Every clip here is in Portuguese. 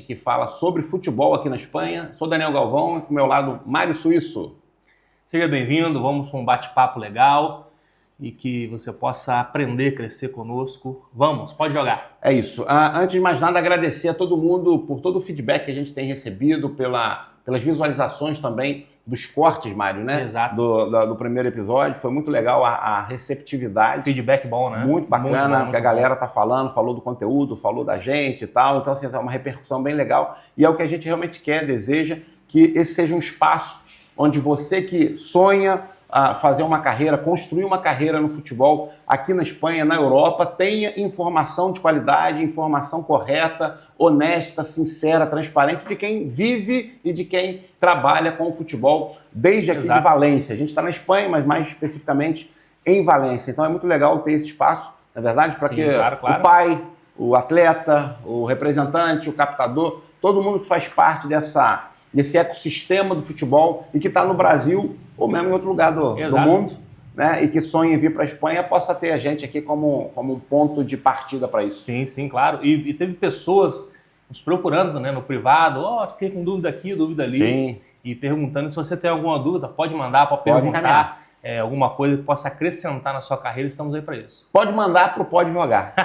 que fala sobre futebol aqui na Espanha. Sou Daniel Galvão e com o meu lado, Mário Suíço. Seja bem-vindo, vamos para um bate-papo legal e que você possa aprender, crescer conosco. Vamos, pode jogar. É isso. Antes de mais nada, agradecer a todo mundo por todo o feedback que a gente tem recebido, pelas visualizações também dos cortes, Mário, né? Exato. Do primeiro episódio. Foi muito legal a receptividade. Feedback bom, né? Muito bacana, muito que a galera tá falou do conteúdo, falou da gente e tal. Então, assim, é uma repercussão bem legal. E é o que a gente realmente quer, deseja, que esse seja um espaço onde você que sonha fazer uma carreira, construir uma carreira no futebol aqui na Espanha, na Europa, tenha informação de qualidade, informação correta, honesta, sincera, transparente de quem vive e de quem trabalha com o futebol desde aqui de Valência. A gente está na Espanha, mas mais especificamente em Valência. Então é muito legal ter esse espaço, na verdade, para que claro. O pai, o atleta, o representante, o captador, todo mundo que faz parte desse ecossistema do futebol e que está no Brasil ou mesmo em outro lugar do mundo, né? E que sonha em vir para a Espanha, possa ter a gente aqui como um ponto de partida para isso. Sim, claro. E teve pessoas nos procurando, né, no privado, fiquei com dúvida aqui, dúvida ali. Sim. E perguntando se você tem alguma dúvida, pode mandar, pode perguntar alguma coisa que possa acrescentar na sua carreira, estamos aí para isso. Pode mandar para o Pode Jogar.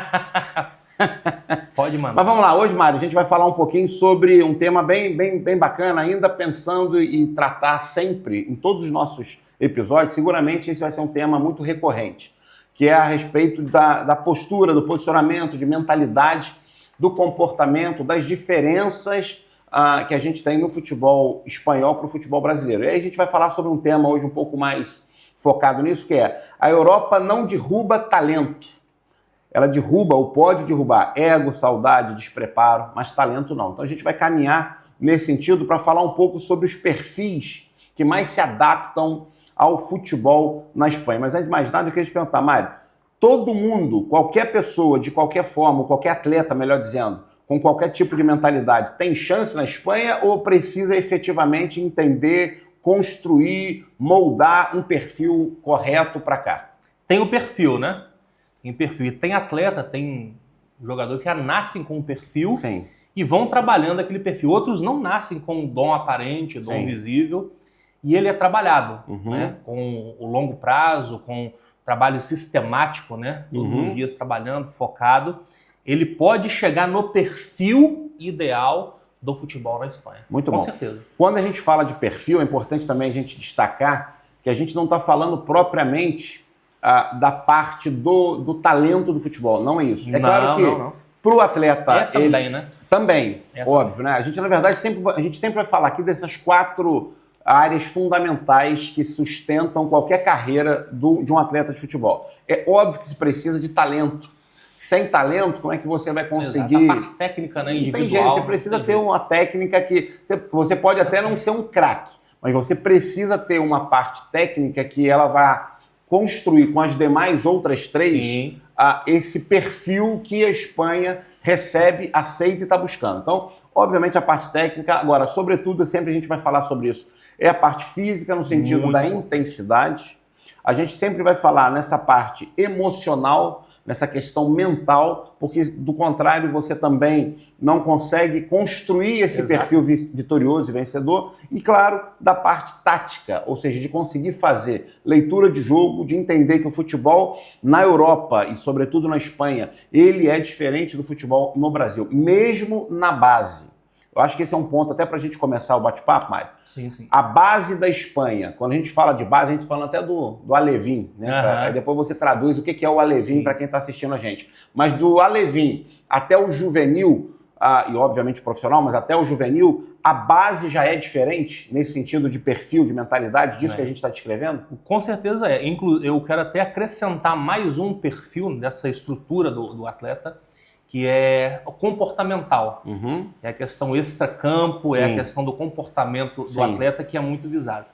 Pode mandar. Mas vamos lá, hoje, Mário, a gente vai falar um pouquinho sobre um tema bem bacana, ainda pensando e tratar sempre, em todos os nossos episódios, seguramente esse vai ser um tema muito recorrente, que é a respeito da postura, do posicionamento, de mentalidade, do comportamento, das diferenças que a gente tem no futebol espanhol para o futebol brasileiro. E aí a gente vai falar sobre um tema hoje um pouco mais focado nisso, que é a Europa não derruba talento. Ela derruba ou pode derrubar ego, saudade, despreparo, mas talento não. Então a gente vai caminhar nesse sentido para falar um pouco sobre os perfis que mais se adaptam ao futebol na Espanha. Mas antes de mais nada, eu queria te perguntar, Mário, todo mundo, qualquer pessoa, de qualquer forma, qualquer atleta, melhor dizendo, com qualquer tipo de mentalidade, tem chance na Espanha ou precisa efetivamente entender, construir, moldar um perfil correto para cá? Tem o perfil, né? Em perfil. Tem atleta, tem jogador que já nascem com um perfil. Sim. E vão trabalhando aquele perfil. Outros não nascem com um dom aparente, dom Sim. visível, e ele é trabalhado, né? Com o longo prazo, com trabalho sistemático, né? Todos os dias trabalhando, focado. Ele pode chegar no perfil ideal do futebol na Espanha. Muito bom. Com certeza. Quando a gente fala de perfil, é importante também a gente destacar que a gente não está falando propriamente da parte do talento do futebol, não é isso. É claro que para o atleta... também, né? Também, óbvio, né? A gente, na verdade, sempre vai falar aqui dessas 4 áreas fundamentais que sustentam qualquer carreira de um atleta de futebol. É óbvio que se precisa de talento. Sem talento, como é que você vai conseguir... A parte técnica, né, individual. Não tem jeito, você precisa ter uma técnica que... Você pode até não ser um craque, mas você precisa ter uma parte técnica que ela vai construir com as demais outras 3 esse perfil que a Espanha recebe, aceita e está buscando. Então, obviamente, a parte técnica, agora, sobretudo, sempre a gente vai falar sobre isso, é a parte física no sentido da intensidade. A gente sempre vai falar nessa parte emocional, nessa questão mental, porque do contrário você também não consegue construir esse perfil vitorioso e vencedor. E claro, da parte tática, ou seja, de conseguir fazer leitura de jogo, de entender que o futebol na Europa e sobretudo na Espanha, ele é diferente do futebol no Brasil, mesmo na base. Eu acho que esse é um ponto até para a gente começar o bate-papo, Mário. Sim. A base da Espanha, quando a gente fala de base, a gente fala até do Alevín, né? Aí depois você traduz o que é o Alevín para quem está assistindo a gente. Mas do Alevín até o juvenil, e obviamente profissional, mas até o juvenil, a base já é diferente nesse sentido de perfil, de mentalidade, disso que a gente está descrevendo? Com certeza é. Eu quero até acrescentar mais um perfil dessa estrutura do atleta, que é o comportamental. É a questão extra-campo, é a questão do comportamento do atleta que é muito visado.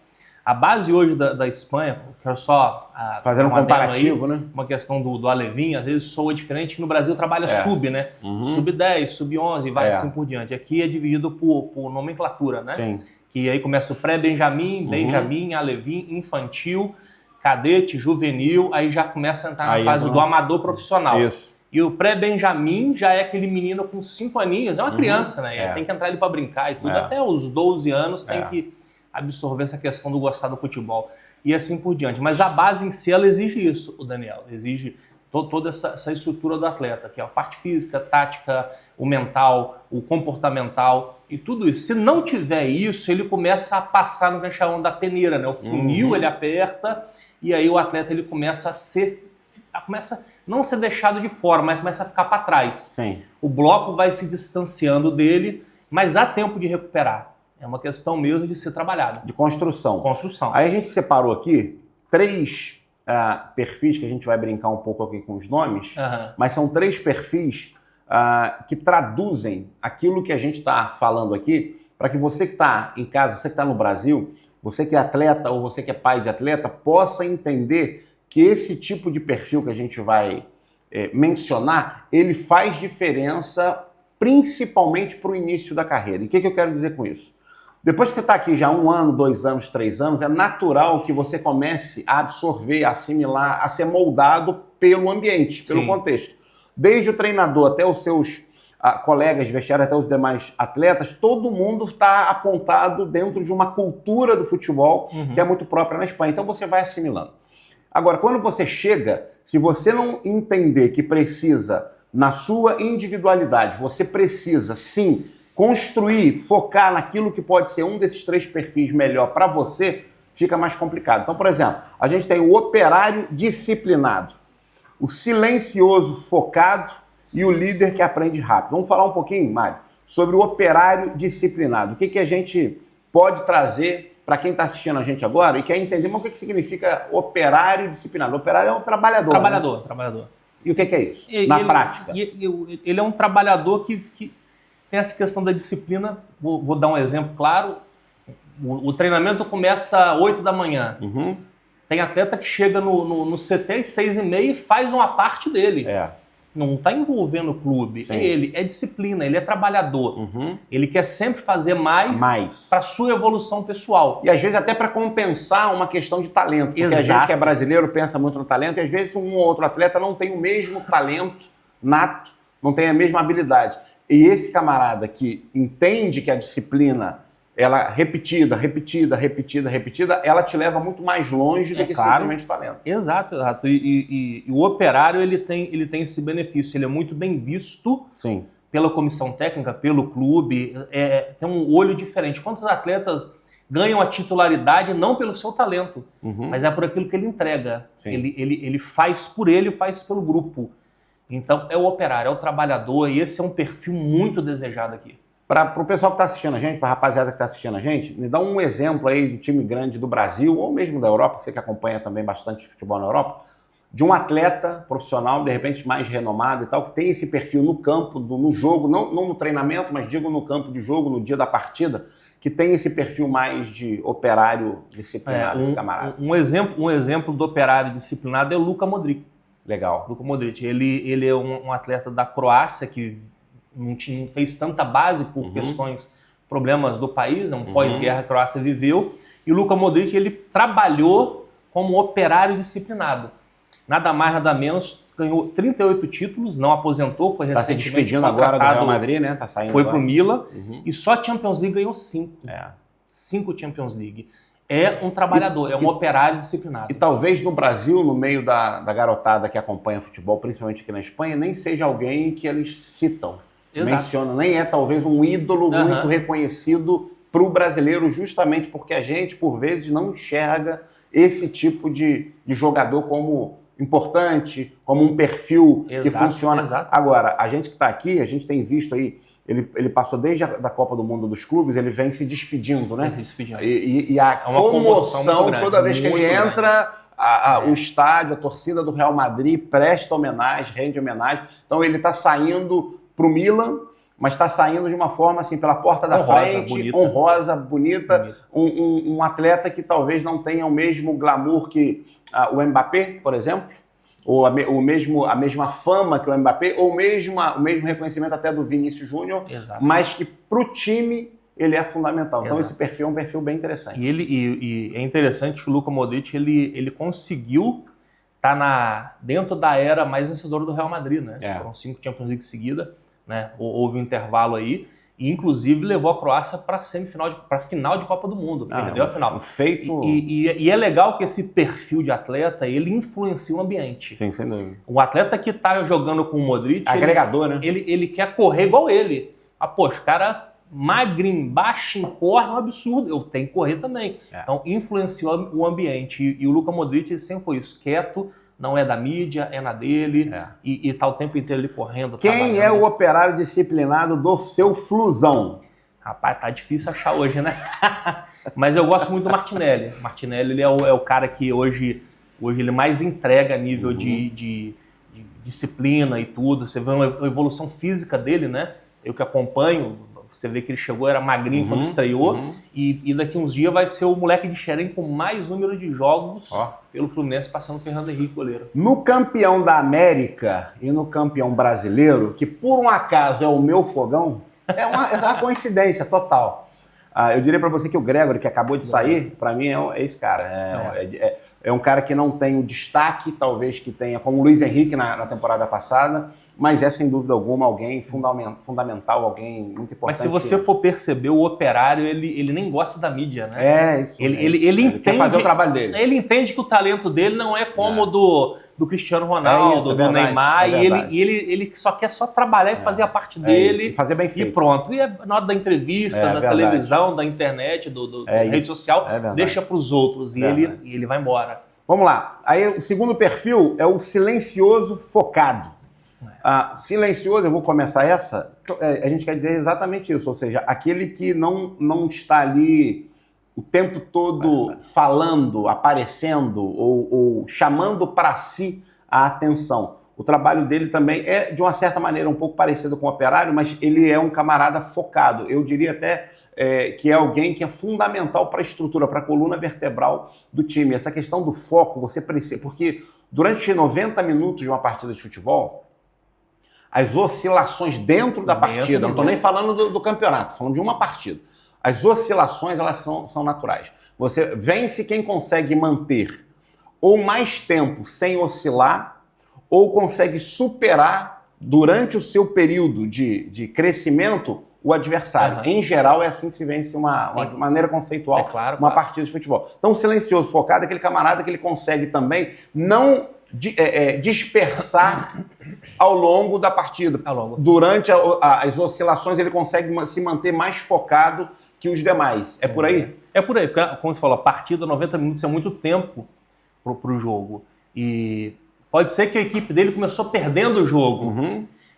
A base hoje da Espanha, quero só... fazer um comparativo, aí, né? Uma questão do Alevín, às vezes soa diferente, que no Brasil trabalha sub, né? Sub-10, sub-11, vai assim por diante. Aqui é dividido por nomenclatura, né? Sim. Que aí começa o pré-benjamin, Benjamin, Alevín, infantil, cadete, juvenil, aí já começa a entrar na fase do amador profissional. Isso. E o pré-Benjamin já é aquele menino com 5 aninhos, é uma criança, né? Tem que entrar ali para brincar e tudo. Até os 12 anos tem que absorver essa questão do gostar do futebol. E assim por diante. Mas a base em si, ela exige isso, o Daniel. Exige toda essa estrutura do atleta, que é a parte física, tática, o mental, o comportamental e tudo isso. Se não tiver isso, ele começa a passar no que a gente chama da peneira, né? O funil, ele aperta e aí o atleta ele começa a não ser deixado de fora, mas começa a ficar para trás. Sim. O bloco vai se distanciando dele, mas há tempo de recuperar. É uma questão mesmo de ser trabalhada. De construção. Construção. Aí a gente separou aqui 3 perfis, que a gente vai brincar um pouco aqui com os nomes, mas são 3 perfis que traduzem aquilo que a gente está falando aqui, para que você que está em casa, você que está no Brasil, você que é atleta ou você que é pai de atleta, possa entender que esse tipo de perfil que a gente vai mencionar, ele faz diferença principalmente para o início da carreira. E o que eu quero dizer com isso? Depois que você está aqui já 1 ano, 2 anos, 3 anos, é natural que você comece a absorver, a assimilar, a ser moldado pelo ambiente, pelo contexto. Desde o treinador até os seus colegas de vestiário, até os demais atletas, todo mundo está apontado dentro de uma cultura do futebol que é muito própria na Espanha. Então você vai assimilando. Agora, quando você chega, se você não entender que precisa, na sua individualidade, você precisa, sim, construir, focar naquilo que pode ser um desses 3 perfis melhor para você, fica mais complicado. Então, por exemplo, a gente tem o operário disciplinado, o silencioso focado e o líder que aprende rápido. Vamos falar um pouquinho, Mário, sobre o operário disciplinado. O que a gente pode trazer para quem está assistindo a gente agora e quer entender o que significa operário disciplinado. O operário é um trabalhador. Trabalhador. E o que é isso, na prática? Ele é um trabalhador que tem essa questão da disciplina. Vou dar um exemplo claro. O treinamento começa às 8 da manhã. Tem atleta que chega no CT às 6h30 e faz uma parte dele. Não está envolvendo o clube. Ele é disciplina, ele é trabalhador. Ele quer sempre fazer mais para a sua evolução pessoal. E às vezes até para compensar uma questão de talento. Porque a gente que é brasileiro pensa muito no talento e às vezes um ou outro atleta não tem o mesmo talento nato, não tem a mesma habilidade. E esse camarada que entende que a disciplina, ela repetida, ela te leva muito mais longe do que simplesmente o talento. Exato. E o operário, ele tem esse benefício, ele é muito bem visto pela comissão técnica, pelo clube, tem um olho diferente. Quantos atletas ganham a titularidade não pelo seu talento, mas é por aquilo que ele entrega. Ele faz por ele, faz pelo grupo. Então, é o operário, é o trabalhador, e esse é um perfil muito desejado aqui. Para o pessoal que está assistindo a gente, para a rapaziada que está assistindo a gente, me dá um exemplo aí de time grande do Brasil, ou mesmo da Europa, você que acompanha também bastante futebol na Europa, de um atleta profissional, de repente mais renomado e tal, que tem esse perfil no campo, no jogo, não no treinamento, mas digo no campo de jogo, no dia da partida, que tem esse perfil mais de operário disciplinado, esse camarada. Um exemplo do operário disciplinado é o Luka Modric. Legal. Luka Modric, ele é um atleta da Croácia que não fez tanta base por questões, problemas do país, né? Um pós-guerra a Croácia viveu, e o Luka Modric ele trabalhou como operário disciplinado. Nada mais, nada menos, ganhou 38 títulos, não aposentou, foi recentemente se despedindo agora do Real Madrid, né? Tá saindo foi agora. Pro Milan, e só Champions League ganhou 5. 5 Champions League. É um trabalhador, é um operário disciplinado. E talvez no Brasil, no meio da garotada que acompanha futebol, principalmente aqui na Espanha, nem seja alguém que eles citam, mencionam, nem é talvez um ídolo muito reconhecido para o brasileiro, justamente porque a gente, por vezes, não enxerga esse tipo de jogador como importante, como um perfil que funciona. Agora, a gente que está aqui, a gente tem visto aí, ele passou desde a Copa do Mundo dos Clubes, ele vem se despedindo, né? E a comoção toda vez que ele entra, o estádio, a torcida do Real Madrid presta homenagem, rende homenagem. Então ele está saindo para o Milan, mas está saindo de uma forma assim, pela porta da frente, honrosa, bonita. Um atleta que talvez não tenha o mesmo glamour que o Mbappé, por exemplo, ou a mesma fama que o Mbappé, ou o mesmo reconhecimento até do Vinícius Júnior, mas que para o time ele é fundamental. Então esse perfil é um perfil bem interessante. E é interessante que o Luka Modric ele conseguiu tá dentro da era mais vencedora do Real Madrid, né? Foram 5 Champions League seguida, né? Houve um intervalo aí. E, inclusive, levou a Croácia para a final de Copa do Mundo. Perdeu a final. Feito... E é legal que esse perfil de atleta, ele influencia o ambiente. Sim, sem dúvida. O atleta que está jogando com o Modric... Agregador, né? Ele quer correr igual ele. Poxa, cara magrinho, baixinho, corre é um absurdo. Eu tenho que correr também. Então, influenciou o ambiente. E o Luka Modric sempre foi isso. Quieto, não é da mídia, é na dele. E tá o tempo inteiro ele correndo. Quem é o operário disciplinado do seu Flusão? Rapaz, tá difícil achar hoje, né? Mas eu gosto muito do Martinelli. Martinelli, ele é o cara que hoje ele mais entrega a nível de disciplina e tudo. Você vê uma evolução física dele, né? Eu que acompanho, você vê que ele chegou, era magrinho quando estreou, e daqui uns dias vai ser o moleque de Xerém com mais número de jogos pelo Fluminense, passando o Fernando Henrique, goleiro. No campeão da América e no campeão brasileiro, que por um acaso é o meu fogão, é uma coincidência total. Eu diria para você que o Gregory, que acabou de sair, para mim é esse cara. É um cara que não tem o destaque, talvez, que tenha, como o Luiz Henrique na temporada passada, mas é, sem dúvida alguma, alguém fundamental, alguém muito importante. Mas se você for perceber, o operário, ele nem gosta da mídia, né? Isso. Ele entende, quer fazer o trabalho dele. Ele entende que o talento dele não é como do Cristiano Ronaldo, do Neymar, e ele só quer trabalhar e fazer a parte dele. E fazer bem feito. E pronto. E na hora da entrevista, da televisão, da internet, da rede social, deixa para os outros e ele vai embora. Vamos lá. Aí o segundo perfil é o silencioso focado. Silencioso, eu vou começar essa, a gente quer dizer exatamente isso, ou seja, aquele que não está ali o tempo todo falando, aparecendo ou chamando para si a atenção. O trabalho dele também é, de uma certa maneira, um pouco parecido com o operário, mas ele é um camarada focado. Eu diria até que é alguém que é fundamental para a estrutura, para a coluna vertebral do time. Essa questão do foco, você precisa... Porque durante 90 minutos de uma partida de futebol, as oscilações dentro da partida, não estou nem falando do campeonato, falando de uma partida. As oscilações, elas são naturais. Você vence quem consegue manter ou mais tempo sem oscilar, ou consegue superar durante o seu período de crescimento o adversário. Em geral, é assim que se vence uma maneira conceitual uma partida de futebol. Então, o silencioso focado é aquele camarada que ele consegue também não dispersar ao longo da partida. Durante as oscilações, ele consegue se manter mais focado que os demais. É por aí? É por aí. Como você falou, a partida, 90 minutos é muito tempo para o jogo. E pode ser que a equipe dele começou perdendo o jogo.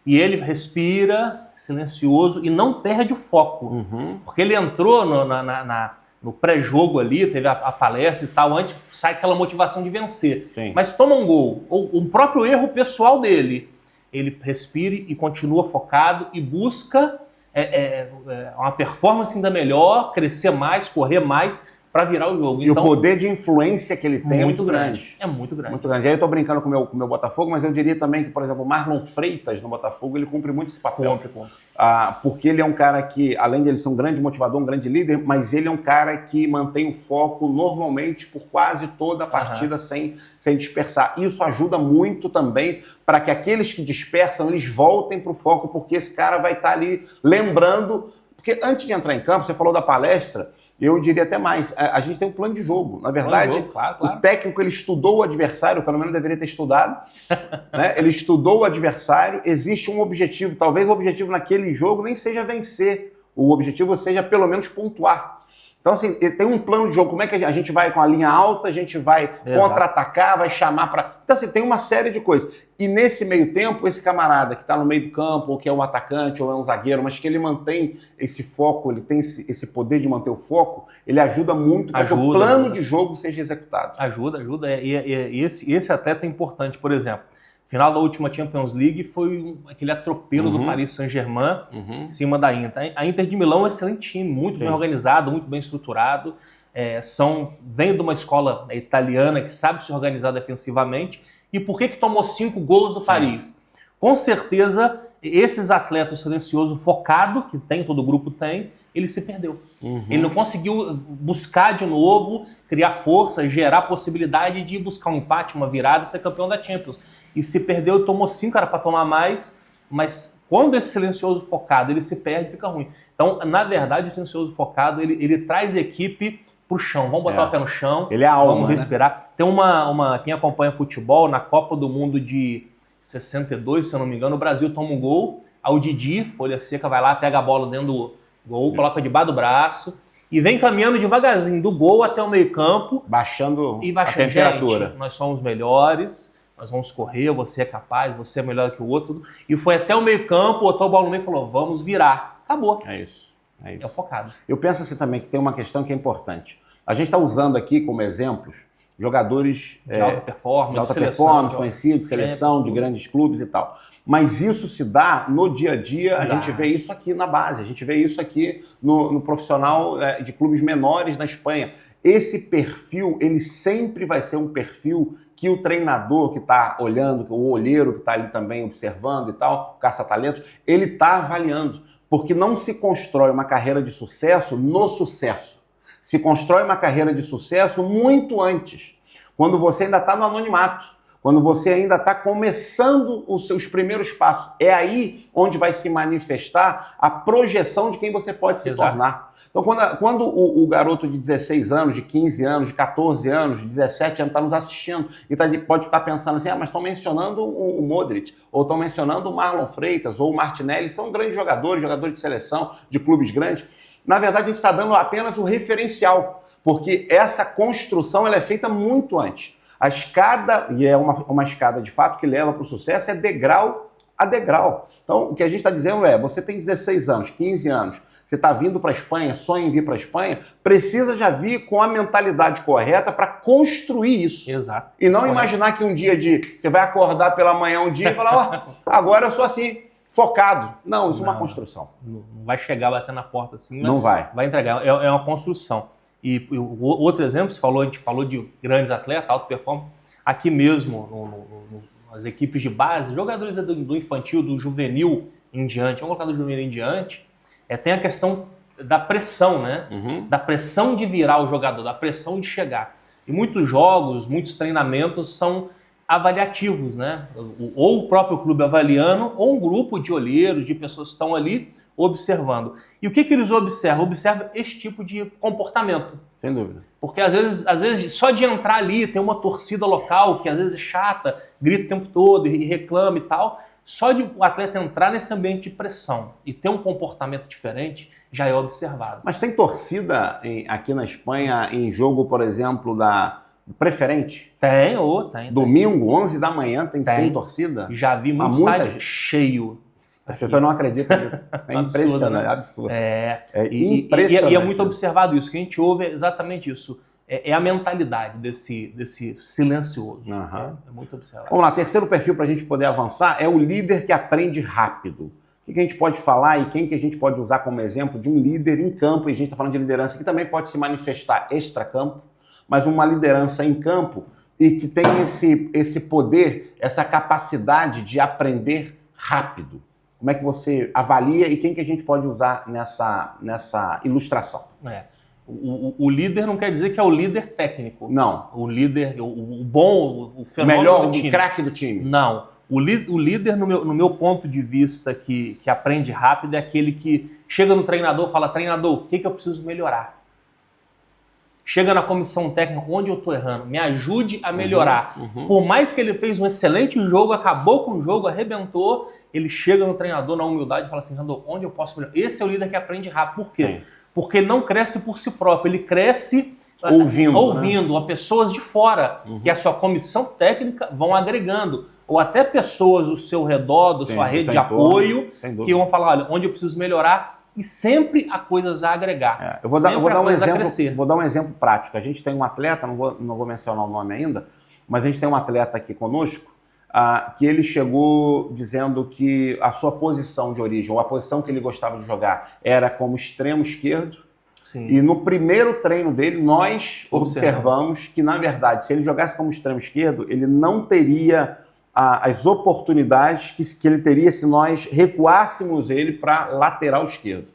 E ele respira, silencioso, e não perde o foco. Porque ele entrou no pré-jogo ali, teve a palestra e tal, antes sai aquela motivação de vencer. Mas toma um gol, ou o próprio erro pessoal dele, ele respire e continua focado e busca uma performance ainda melhor, crescer mais, correr mais, para virar o jogo. E então, o poder de influência que ele tem é muito grande. É muito grande. Muito grande. Aí eu estou brincando com o meu Botafogo, mas eu diria também que, por exemplo, o Marlon Freitas no Botafogo, ele cumpre muito esse papel. Porque ele é um cara que, além de ele ser um grande motivador, um grande líder, mas ele é um cara que mantém o foco normalmente por quase toda a partida sem dispersar. Isso ajuda muito também para que aqueles que dispersam, eles voltem para o foco, porque esse cara vai estar ali lembrando. Porque antes de entrar em campo, você falou da palestra, eu diria até mais, a gente tem um plano de jogo. Na verdade, o técnico ele estudou o adversário, pelo menos deveria ter estudado, né? Ele estudou o adversário, existe um objetivo, talvez o objetivo naquele jogo nem seja vencer, o objetivo seja pelo menos pontuar. Então, assim, tem um plano de jogo, como é que a gente vai com a linha alta, a gente vai contra-atacar, vai chamar para... Então, assim, tem uma série de coisas. E nesse meio tempo, esse camarada que está no meio do campo, ou que é um atacante, ou é um zagueiro, mas que ele mantém esse foco, ele tem esse poder de manter o foco, ele ajuda muito para que o plano de jogo seja executado. Ajuda. E esse atleta é importante, por exemplo. Final da última Champions League foi aquele atropelo do Paris Saint-Germain em cima da Inter. A Inter de Milão é um excelente time, muito bem organizado, muito bem estruturado. Vem de uma escola italiana que sabe se organizar defensivamente. E por que tomou 5 gols do Paris? Com certeza esses atletas silenciosos focado, que tem, todo grupo tem, ele se perdeu. Ele não conseguiu buscar de novo, criar força, gerar possibilidade de buscar um empate, uma virada e ser campeão da Champions. E se perdeu, tomou 5, era para tomar mais, mas quando esse silencioso focado ele se perde, fica ruim. Então, na verdade, o silencioso focado, ele traz a equipe pro chão. Vamos botar o pé no chão, ele é a alma, vamos respirar. Né? Tem quem acompanha futebol, na Copa do Mundo de 62, se eu não me engano, o Brasil toma um gol, aí o Didi, folha seca, vai lá, pega a bola dentro do gol, coloca debaixo do braço e vem caminhando devagarzinho do gol até o meio-campo. Baixando a temperatura. Gente, nós somos melhores, nós vamos correr, você é capaz, você é melhor que o outro. E foi até o meio-campo, botou a bola no meio e falou, vamos virar. Acabou. É isso. É o focado. Eu penso assim também que tem uma questão que é importante. A gente está usando aqui como exemplos jogadores de alta performance, conhecidos, de seleção, de grandes clubes e tal. Mas isso se dá no dia a dia, a gente vê isso aqui na base, a gente vê isso aqui no profissional de clubes menores na Espanha. Esse perfil, ele sempre vai ser um perfil que o treinador que está olhando, o olheiro que está ali também observando e tal, o caça-talentos, ele está avaliando. Porque não se constrói uma carreira de sucesso no sucesso. Se constrói uma carreira de sucesso muito antes, quando você ainda está no anonimato, quando você ainda está começando os seus primeiros passos. É aí onde vai se manifestar a projeção de quem você pode se tornar. Então, quando o garoto de 16 anos, de 15 anos, de 14 anos, de 17 anos está nos assistindo e pode estar pensando assim, mas estão mencionando o Modric, ou estão mencionando o Marlon Freitas, ou o Martinelli, são grandes jogadores de seleção, de clubes grandes. Na verdade, a gente está dando apenas o referencial, porque essa construção ela é feita muito antes. A escada, e é uma escada de fato que leva para o sucesso, é degrau a degrau. Então, o que a gente está dizendo é, você tem 16 anos, 15 anos, você está vindo para a Espanha, sonha em vir para a Espanha, precisa já vir com a mentalidade correta para construir isso. Exato. E não imaginar que um dia você vai acordar pela manhã um dia e falar, agora eu sou assim, focado. Não, isso é uma construção. Não vai chegar, bater na porta assim. Não vai. Vai entregar. É uma construção. E o outro exemplo, a gente falou de grandes atletas, alta performance, aqui mesmo, nas equipes de base, jogadores do infantil, do juvenil em diante, vamos colocar do juvenil em diante, tem a questão da pressão, né? Da pressão de virar o jogador, da pressão de chegar. E muitos jogos, muitos treinamentos são avaliativos, né? Ou o próprio clube avaliando, ou um grupo de olheiros, de pessoas que estão ali observando. E o que eles observam? Observam esse tipo de comportamento. Sem dúvida. Porque às vezes só de entrar ali, tem uma torcida local que às vezes é chata, grita o tempo todo e reclama e tal, só de o atleta entrar nesse ambiente de pressão e ter um comportamento diferente, já é observado. Mas tem torcida aqui na Espanha em jogo, por exemplo, da Preferente? Tem. Domingo, 11 da manhã, tem torcida? Já vi muito estádio cheio. As pessoas não acreditam nisso. É impressionante, absurdo. Impressionante. E é muito observado isso. O que a gente ouve é exatamente isso. É a mentalidade desse silencioso. É muito observado. Vamos lá, terceiro perfil para a gente poder avançar é o líder que aprende rápido. O que a gente pode falar e quem que a gente pode usar como exemplo de um líder em campo, e a gente está falando de liderança que também pode se manifestar extra-campo, mas uma liderança em campo e que tem esse poder, essa capacidade de aprender rápido. Como é que você avalia e quem que a gente pode usar nessa ilustração? O líder não quer dizer que é o líder técnico. Não. O líder, o bom, o fenômeno melhor, do time. O craque do time. Não. O líder, no meu ponto de vista, que aprende rápido, é aquele que chega no treinador e fala, treinador, o que eu preciso melhorar? Chega na comissão técnica, onde eu estou errando? Me ajude a melhorar. Por mais que ele fez um excelente jogo, acabou com o jogo, arrebentou, ele chega no treinador na humildade e fala assim, treinador, onde eu posso melhorar? Esse é o líder que aprende rápido. Por quê? Sim. Porque ele não cresce por si próprio, ele cresce ouvindo a pessoas de fora, que a sua comissão técnica vão agregando. Ou até pessoas do seu redor, da sua rede de apoio, que vão falar, olha, onde eu preciso melhorar. E sempre há coisas a agregar. Eu vou dar um exemplo prático. A gente tem um atleta, não vou mencionar o nome ainda, mas a gente tem um atleta aqui conosco que ele chegou dizendo que a sua posição de origem, ou a posição que ele gostava de jogar, era como extremo esquerdo. Sim. E no primeiro treino dele, nós observamos que, na verdade, se ele jogasse como extremo esquerdo, ele não teria as oportunidades que ele teria se nós recuássemos ele para lateral esquerdo.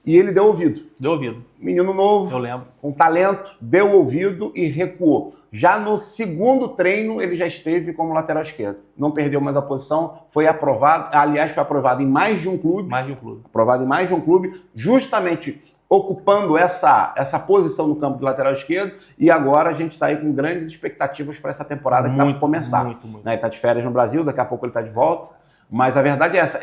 E ele deu ouvido. Deu ouvido. Menino novo, eu lembro, com talento, deu ouvido e recuou. Já no segundo treino, ele já esteve como lateral esquerdo. Não perdeu mais a posição, foi aprovado. Aliás, foi aprovado em mais de um clube. Mais de um clube. Aprovado em mais de um clube, justamente ocupando essa posição no campo de lateral esquerdo. E agora a gente está aí com grandes expectativas para essa temporada que está por começar. Muito. Né? Ele está de férias no Brasil, daqui a pouco ele está de volta. Mas a verdade é essa,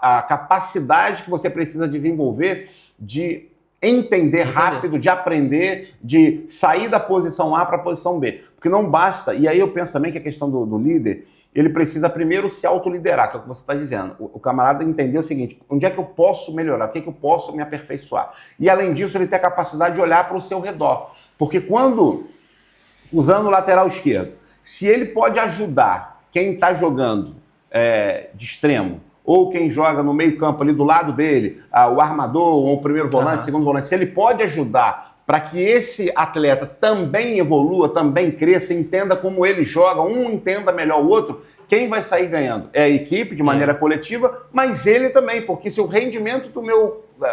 a capacidade que você precisa desenvolver de entender rápido, de aprender, de sair da posição A para a posição B. Porque não basta, e aí eu penso também que a questão do líder, ele precisa primeiro se autoliderar, que é o que você está dizendo. O camarada entender o seguinte, onde é que eu posso melhorar, o que é que eu posso me aperfeiçoar. E além disso, ele tem a capacidade de olhar para o seu redor. Porque quando, usando o lateral esquerdo, se ele pode ajudar quem está jogando de extremo, ou quem joga no meio campo ali do lado dele, o armador, ou o primeiro volante, segundo volante, se ele pode ajudar para que esse atleta também evolua, também cresça, entenda como ele joga, um entenda melhor o outro, quem vai sair ganhando? É a equipe, de maneira coletiva, mas ele também, porque se o rendimento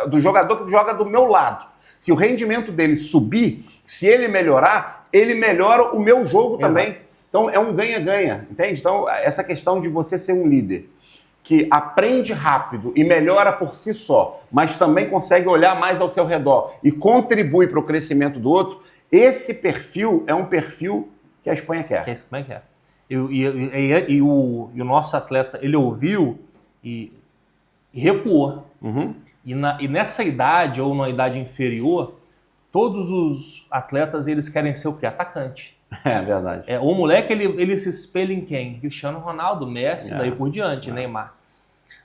do jogador que joga do meu lado, se o rendimento dele subir, se ele melhorar, ele melhora o meu jogo também. Então é um ganha-ganha, entende? Então essa questão de você ser um líder que aprende rápido e melhora por si só, mas também consegue olhar mais ao seu redor e contribui para o crescimento do outro, esse perfil é um perfil que a Espanha quer. Que a Espanha quer. E o nosso atleta, ele ouviu e recuou. E nessa idade, ou na idade inferior, todos os atletas, eles querem ser o quê? Atacante. É verdade. O moleque, ele se espelha em quem? Cristiano Ronaldo, Messi, daí por diante, Neymar.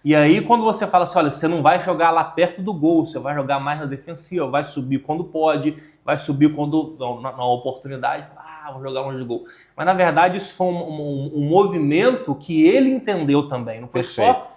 E aí, quando você fala assim, olha, você não vai jogar lá perto do gol, você vai jogar mais na defensiva, vai subir quando pode, vai subir quando na oportunidade, vou jogar longe do gol. Mas, na verdade, isso foi um movimento que ele entendeu também, não foi só...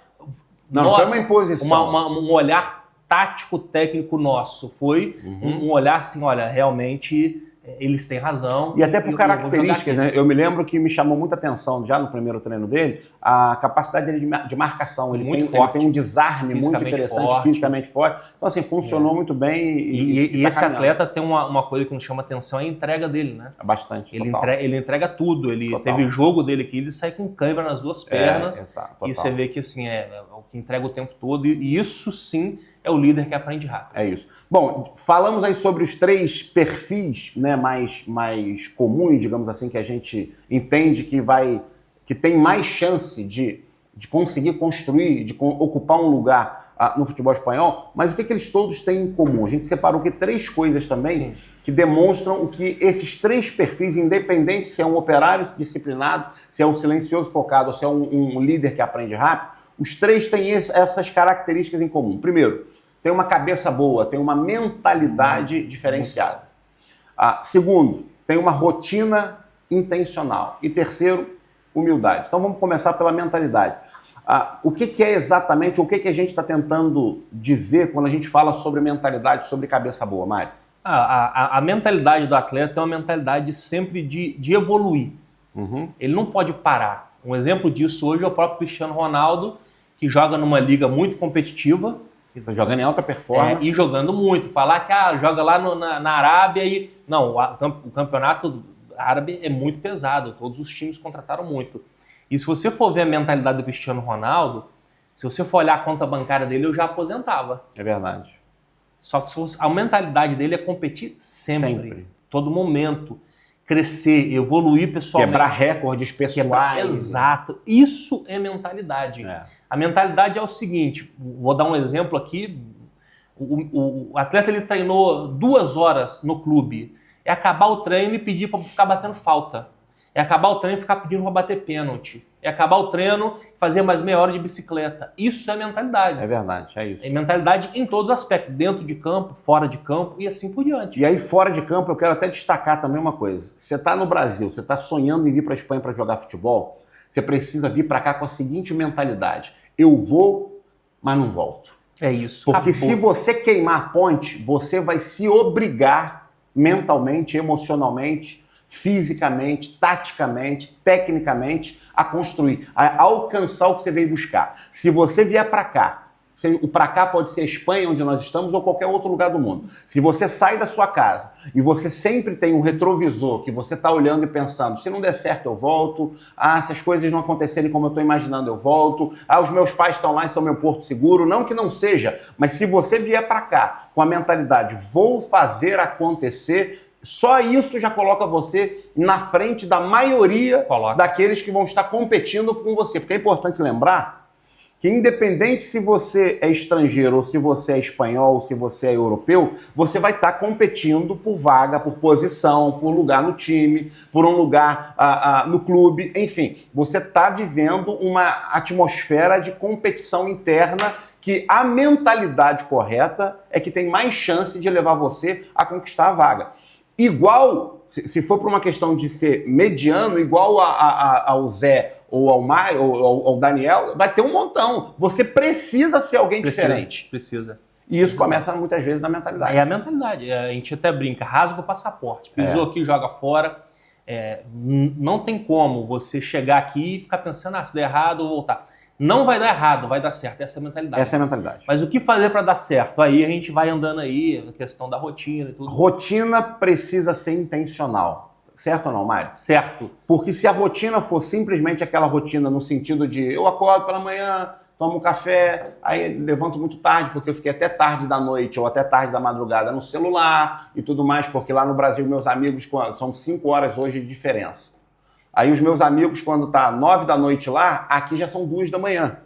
Não foi uma imposição. Um olhar tático, técnico nosso, foi um olhar assim, olha, realmente... Eles têm razão. E até por características, né? Eu me lembro que me chamou muita atenção já no primeiro treino dele, a capacidade dele de marcação. Ele tem um desarme muito interessante, fisicamente forte. Então, assim, funcionou muito bem. E esse atleta tem uma coisa que nos chama atenção, é a entrega dele, né? Bastante, ele entrega tudo. Ele teve jogo dele que ele sai com câimbra nas duas pernas. E você vê que, assim, é o que entrega o tempo todo. E isso, sim, é o líder que aprende rápido. É isso. Bom, falamos aí sobre os 3 perfis, né, mais comuns, digamos assim, que a gente entende que tem mais chance de conseguir construir, de ocupar um lugar no futebol espanhol, mas o que eles todos têm em comum? A gente separou aqui 3 coisas também que demonstram o que esses 3 perfis, independente se é um operário disciplinado, se é um silencioso focado, ou se é um líder que aprende rápido, os 3 têm essas características em comum. Primeiro, tem uma cabeça boa, tem uma mentalidade diferenciada. Segundo, tem uma rotina intencional. E terceiro, humildade. Então vamos começar pela mentalidade. O que é exatamente, o que a gente está tentando dizer quando a gente fala sobre mentalidade, sobre cabeça boa, Mário? A mentalidade do atleta é uma mentalidade sempre de evoluir. Ele não pode parar. Um exemplo disso hoje é o próprio Cristiano Ronaldo, que joga numa liga muito competitiva. Está jogando em alta performance. E jogando muito. Falar que joga lá na Arábia e... Não, o campeonato árabe é muito pesado. Todos os times contrataram muito. E se você for ver a mentalidade do Cristiano Ronaldo, se você for olhar a conta bancária dele, eu já aposentava. É verdade. Só que a mentalidade dele é competir sempre. Todo momento. Crescer, evoluir pessoalmente. Quebrar recordes pessoais. Exato. Isso é mentalidade. A mentalidade é o seguinte, vou dar um exemplo aqui, o atleta ele treinou 2 horas no clube, é acabar o treino e pedir para ficar batendo falta, é acabar o treino e ficar pedindo para bater pênalti, é acabar o treino e fazer mais meia hora de bicicleta. Isso é mentalidade. É verdade, é isso. É mentalidade em todos os aspectos, dentro de campo, fora de campo e assim por diante. E aí fora de campo eu quero até destacar também uma coisa, você está no Brasil, você está sonhando em vir para a Espanha para jogar futebol, você precisa vir para cá com a seguinte mentalidade: eu vou, mas não volto. É isso. Porque se você queimar a ponte, você vai se obrigar mentalmente, emocionalmente, fisicamente, taticamente, tecnicamente, a construir, a alcançar o que você veio buscar. Se você vier para cá, o para cá pode ser a Espanha, onde nós estamos, ou qualquer outro lugar do mundo. Se você sai da sua casa e você sempre tem um retrovisor que você está olhando e pensando, se não der certo eu volto, se as coisas não acontecerem como eu estou imaginando eu volto, os meus pais estão lá e são meu porto seguro, não que não seja, mas se você vier para cá com a mentalidade, vou fazer acontecer, só isso já coloca você na frente da maioria daqueles que vão estar competindo com você, porque é importante lembrar que independente se você é estrangeiro, ou se você é espanhol, ou se você é europeu, você vai estar competindo por vaga, por posição, por lugar no time, por um lugar no clube, enfim. Você está vivendo uma atmosfera de competição interna que a mentalidade correta é que tem mais chance de levar você a conquistar a vaga. Igual, se for por uma questão de ser mediano, igual ao Zé ou ao Maio ou ao Daniel, vai ter um montão. Você precisa ser alguém diferente. Precisa. E isso começa muitas vezes na mentalidade. É a mentalidade. A gente até brinca, rasga o passaporte. Pisou aqui, joga fora. Não tem como você chegar aqui e ficar pensando, se der errado, eu vou voltar. Não vai dar errado, vai dar certo. Essa é a mentalidade. Essa é a mentalidade. Mas o que fazer para dar certo? Aí a gente vai andando aí, a questão da rotina e tudo. Rotina precisa ser intencional. Certo ou não, Mário? Certo. Porque se a rotina for simplesmente aquela rotina no sentido de eu acordo pela manhã, tomo um café, aí levanto muito tarde porque eu fiquei até tarde da noite ou até tarde da madrugada no celular e tudo mais, porque lá no Brasil meus amigos, são 5 horas hoje de diferença. Aí os meus amigos, quando tá 9 da noite lá, aqui já são 2 da manhã.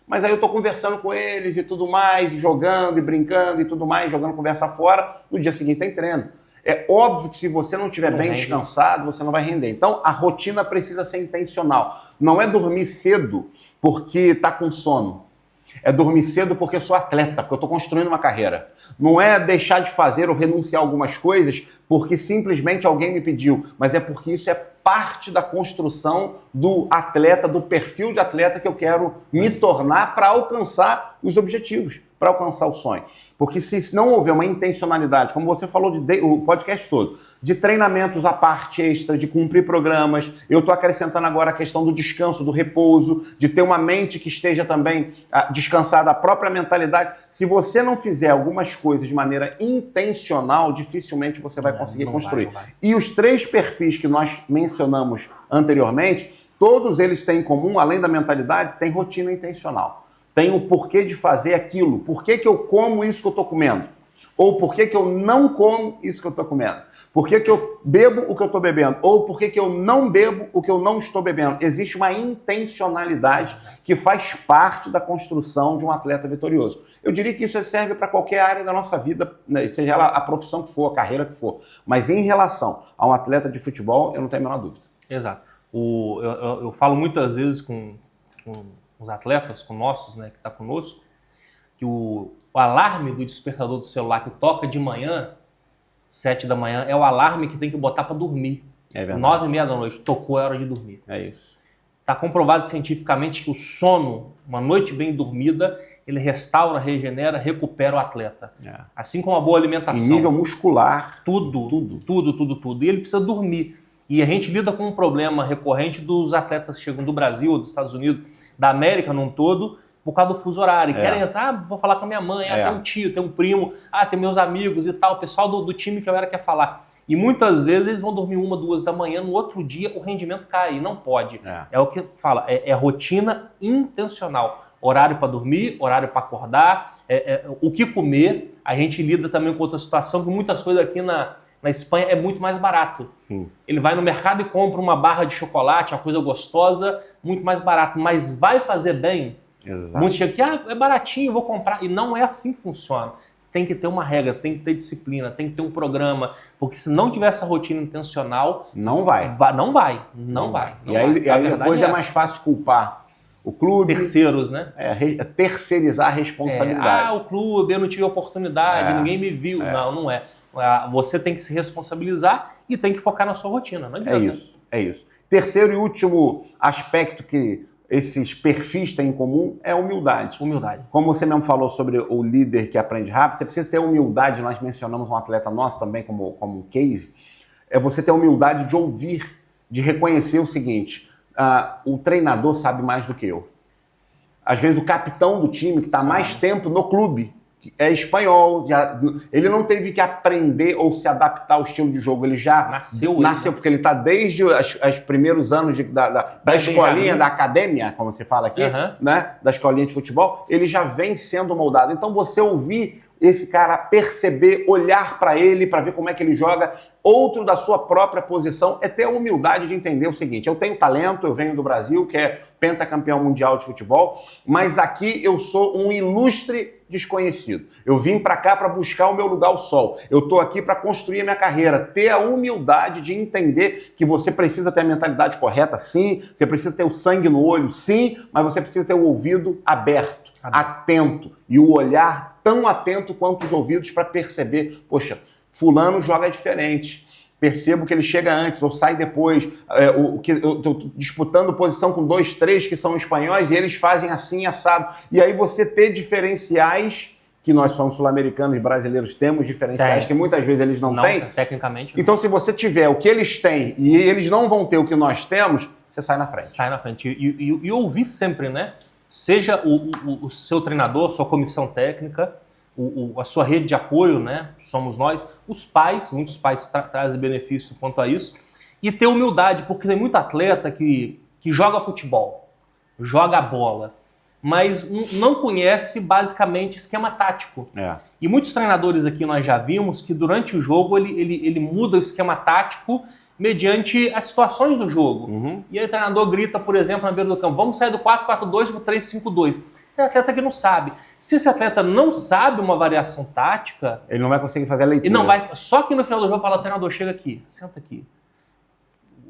Mas aí eu tô conversando com eles e tudo mais, e jogando e brincando e tudo mais, jogando conversa fora, no dia seguinte tem treino. É óbvio que se você não estiver bem descansado, você não vai render. Então a rotina precisa ser intencional. Não é dormir cedo porque tá com sono. É dormir cedo porque eu sou atleta, porque eu estou construindo uma carreira. Não é deixar de fazer ou renunciar a algumas coisas porque simplesmente alguém me pediu, mas é porque isso é parte da construção do atleta, do perfil de atleta que eu quero me tornar para alcançar os objetivos, para alcançar o sonho. Porque se não houver uma intencionalidade, como você falou o podcast todo, de treinamentos à parte extra, de cumprir programas, eu estou acrescentando agora a questão do descanso, do repouso, de ter uma mente que esteja também descansada, a própria mentalidade. Se você não fizer algumas coisas de maneira intencional, dificilmente você vai conseguir construir. Vai. E os 3 perfis que nós mencionamos anteriormente, todos eles têm em comum, além da mentalidade, tem rotina intencional. Tem o porquê de fazer aquilo. Por que eu como isso que eu estou comendo? Ou por que eu não como isso que eu estou comendo? Por que eu bebo o que eu estou bebendo? Ou por que eu não bebo o que eu não estou bebendo? Existe uma intencionalidade que faz parte da construção de um atleta vitorioso. Eu diria que isso serve para qualquer área da nossa vida, né? Seja ela a profissão que for, a carreira que for. Mas em relação a um atleta de futebol, eu não tenho a menor dúvida. Exato. Eu falo muitas vezes com os atletas, com nossos, né, que está conosco, que o alarme do despertador do celular que toca de manhã, 7 da manhã, é o alarme que tem que botar para dormir. É verdade. 9h30 da noite, tocou, é hora de dormir. É isso. Está comprovado cientificamente que o sono, uma noite bem dormida, ele restaura, regenera, recupera o atleta. É. Assim como a boa alimentação. Em nível muscular. Tudo. E ele precisa dormir. E a gente lida com um problema recorrente dos atletas que chegam do Brasil, dos Estados Unidos, da América num todo, por causa do fuso horário. Querem, vou falar com a minha mãe, tem um tio, tem um primo, tem meus amigos e tal, o pessoal do time que eu era quer falar. E muitas vezes eles vão dormir 1, 2 da manhã, no outro dia o rendimento cai, e não pode. É o que fala, é rotina intencional. Horário para dormir, horário para acordar, o que comer. A gente lida também com outra situação, que muitas coisas aqui na Espanha é muito mais barato. Sim. Ele vai no mercado e compra uma barra de chocolate, uma coisa gostosa, muito mais barato, mas vai fazer bem? Exato. Muitos chegam aqui, é baratinho, vou comprar. E não é assim que funciona. Tem que ter uma regra, tem que ter disciplina, tem que ter um programa, porque se não tiver essa rotina intencional... Não vai. Não vai. E aí depois é mais fácil culpar o clube. Terceiros, né? Terceirizar a responsabilidade. O clube, eu não tive oportunidade, ninguém me viu. Não é. Você tem que se responsabilizar e tem que focar na sua rotina. Não adianta. É isso. Terceiro e último aspecto que esses perfis têm em comum é a humildade. Como você mesmo falou sobre o líder que aprende rápido, você precisa ter humildade. Nós mencionamos um atleta nosso também como case. é você ter a humildade de ouvir, de reconhecer o seguinte, o treinador sabe mais do que eu. Às vezes o capitão do time, que está mais tempo no clube, é espanhol, ele não teve que aprender ou se adaptar ao estilo de jogo, ele já nasceu porque ele está desde os primeiros anos da escolinha, da academia, como você fala aqui, né? Da escolinha de futebol, ele já vem sendo moldado. Então você ouvir esse cara, perceber, olhar para ele, para ver como é que ele joga, outro da sua própria posição, é ter a humildade de entender o seguinte, eu tenho talento, eu venho do Brasil, que é pentacampeão mundial de futebol, mas aqui eu sou um ilustre desconhecido. Eu vim para cá para buscar o meu lugar ao sol. Eu estou aqui para construir a minha carreira. Ter a humildade de entender que você precisa ter a mentalidade correta, sim. Você precisa ter o sangue no olho, sim. Mas você precisa ter o ouvido aberto, atento. E o olhar tão atento quanto os ouvidos para perceber, poxa, fulano joga diferente. Percebo que ele chega antes ou sai depois. Eu estou disputando posição com 2, 3 que são espanhóis e eles fazem assim, assado. E aí você ter diferenciais, que nós somos sul-americanos e brasileiros temos diferenciais que muitas vezes eles não têm. Tecnicamente. Então, se você tiver o que eles têm e eles não vão ter o que nós temos, você sai na frente. Sai na frente. E ouvir sempre, né? Seja o seu treinador, sua comissão técnica, a sua rede de apoio, né? Somos nós, os pais, muitos pais trazem benefício quanto a isso, e ter humildade, porque tem muito atleta que joga futebol, joga bola, mas não conhece basicamente esquema tático. E muitos treinadores aqui nós já vimos que durante o jogo ele muda o esquema tático mediante as situações do jogo. E aí o treinador grita, por exemplo, na beira do campo, vamos sair do 4-4-2 para o 3-5-2. É atleta que não sabe. Se esse atleta não sabe uma variação tática... Ele não vai conseguir fazer a leitura. Ele não vai. Só que no final do jogo fala, treinador, chega aqui, senta aqui.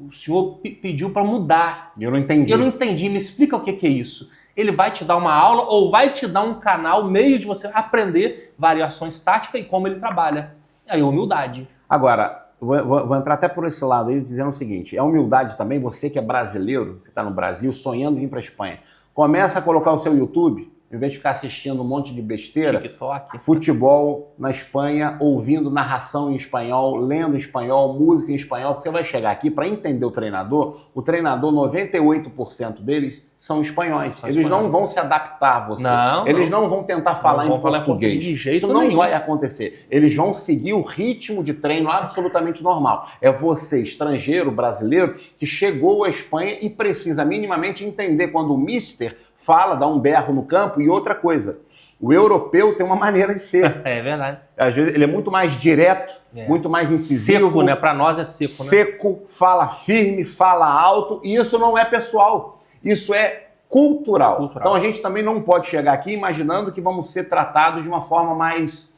O senhor pediu para mudar. Eu não entendi. Eu não entendi, me explica o que é isso. Ele vai te dar uma aula ou vai te dar um canal, meio de você aprender variações táticas e como ele trabalha. Aí humildade. Agora, vou entrar até por esse lado aí, dizendo o seguinte, é humildade também, você que é brasileiro, você está no Brasil, sonhando em vir para a Espanha. Começa a colocar o seu YouTube, em vez de ficar assistindo um monte de besteira, TikTok, futebol na Espanha, ouvindo narração em espanhol, lendo em espanhol, música em espanhol, porque você vai chegar aqui para entender o treinador, 98% deles são espanhóis. Eles não vão se adaptar a você. Eles não vão tentar falar em português. De jeito Isso não nenhum. vai acontecer. Eles vão seguir o ritmo de treino absolutamente normal. É você, estrangeiro, brasileiro, que chegou à Espanha e precisa minimamente entender quando o mister fala, dá um berro no campo. E outra coisa, o europeu tem uma maneira de ser. É verdade. Às vezes ele é muito mais direto, muito mais incisivo. Seco, né? Para nós é seco, né? Seco, fala firme, fala alto. E isso não é pessoal. Isso é cultural. Então a gente também não pode chegar aqui imaginando que vamos ser tratados de uma forma mais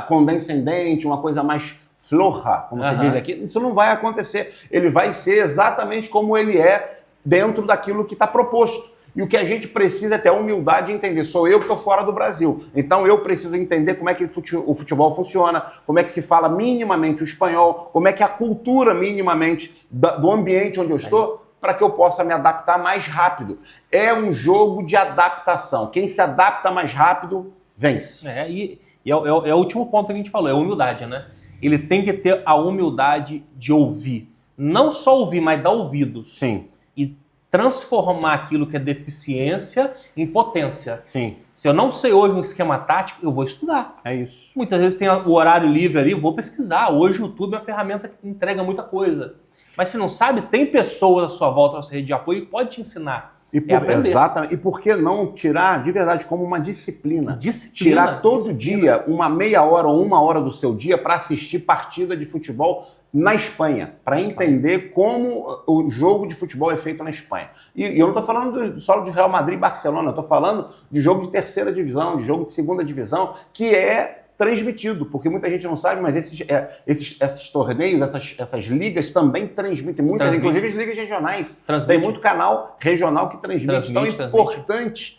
condescendente, uma coisa mais floja, como se diz aqui. Isso não vai acontecer. Ele vai ser exatamente como ele é dentro daquilo que está proposto. E o que a gente precisa é ter a humildade de entender. Sou eu que estou fora do Brasil. Então eu preciso entender como é que o futebol funciona, como é que se fala minimamente o espanhol, como é que é a cultura minimamente do ambiente onde eu estou, para que eu possa me adaptar mais rápido. É um jogo de adaptação. Quem se adapta mais rápido, vence. É o último ponto que a gente falou, é a humildade, né? Ele tem que ter a humildade de ouvir. Não só ouvir, mas dar ouvidos. Sim. E transformar aquilo que é deficiência em potência. Sim. Se eu não sei hoje um esquema tático, eu vou estudar. É isso. Muitas vezes tem o horário livre ali, eu vou pesquisar. Hoje o YouTube é uma ferramenta que entrega muita coisa. Mas se não sabe, tem pessoas à sua volta, na sua rede de apoio, que pode te ensinar. Exatamente. E por que não tirar de verdade como uma disciplina? Tirar todo dia uma meia hora ou uma hora do seu dia para assistir partida de futebol na Espanha, para entender como o jogo de futebol é feito na Espanha. E eu não estou falando só de Real Madrid e Barcelona, eu estou falando de jogo de terceira divisão, de jogo de segunda divisão, que é transmitido, porque muita gente não sabe, mas esses torneios, essas ligas também transmitem, inclusive as ligas regionais. Tem muito canal regional que transmite. Então é importante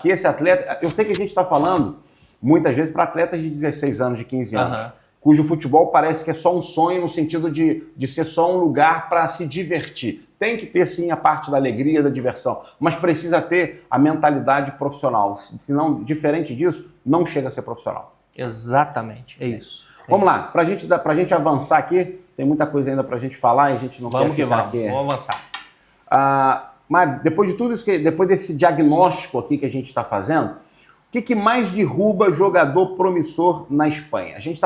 que esse atleta... Eu sei que a gente está falando, muitas vezes, para atletas de 16 anos, de 15 anos, cujo futebol parece que é só um sonho no sentido de ser só um lugar para se divertir. Tem que ter, sim, a parte da alegria, da diversão, mas precisa ter a mentalidade profissional. Senão, diferente disso, não chega a ser profissional. Exatamente, é isso. Vamos lá, pra gente avançar aqui, tem muita coisa ainda pra gente falar e a gente não quer ficar aqui. Vamos avançar. Mas depois de tudo isso, depois desse diagnóstico aqui que a gente está fazendo, o que mais derruba jogador promissor na Espanha? A gente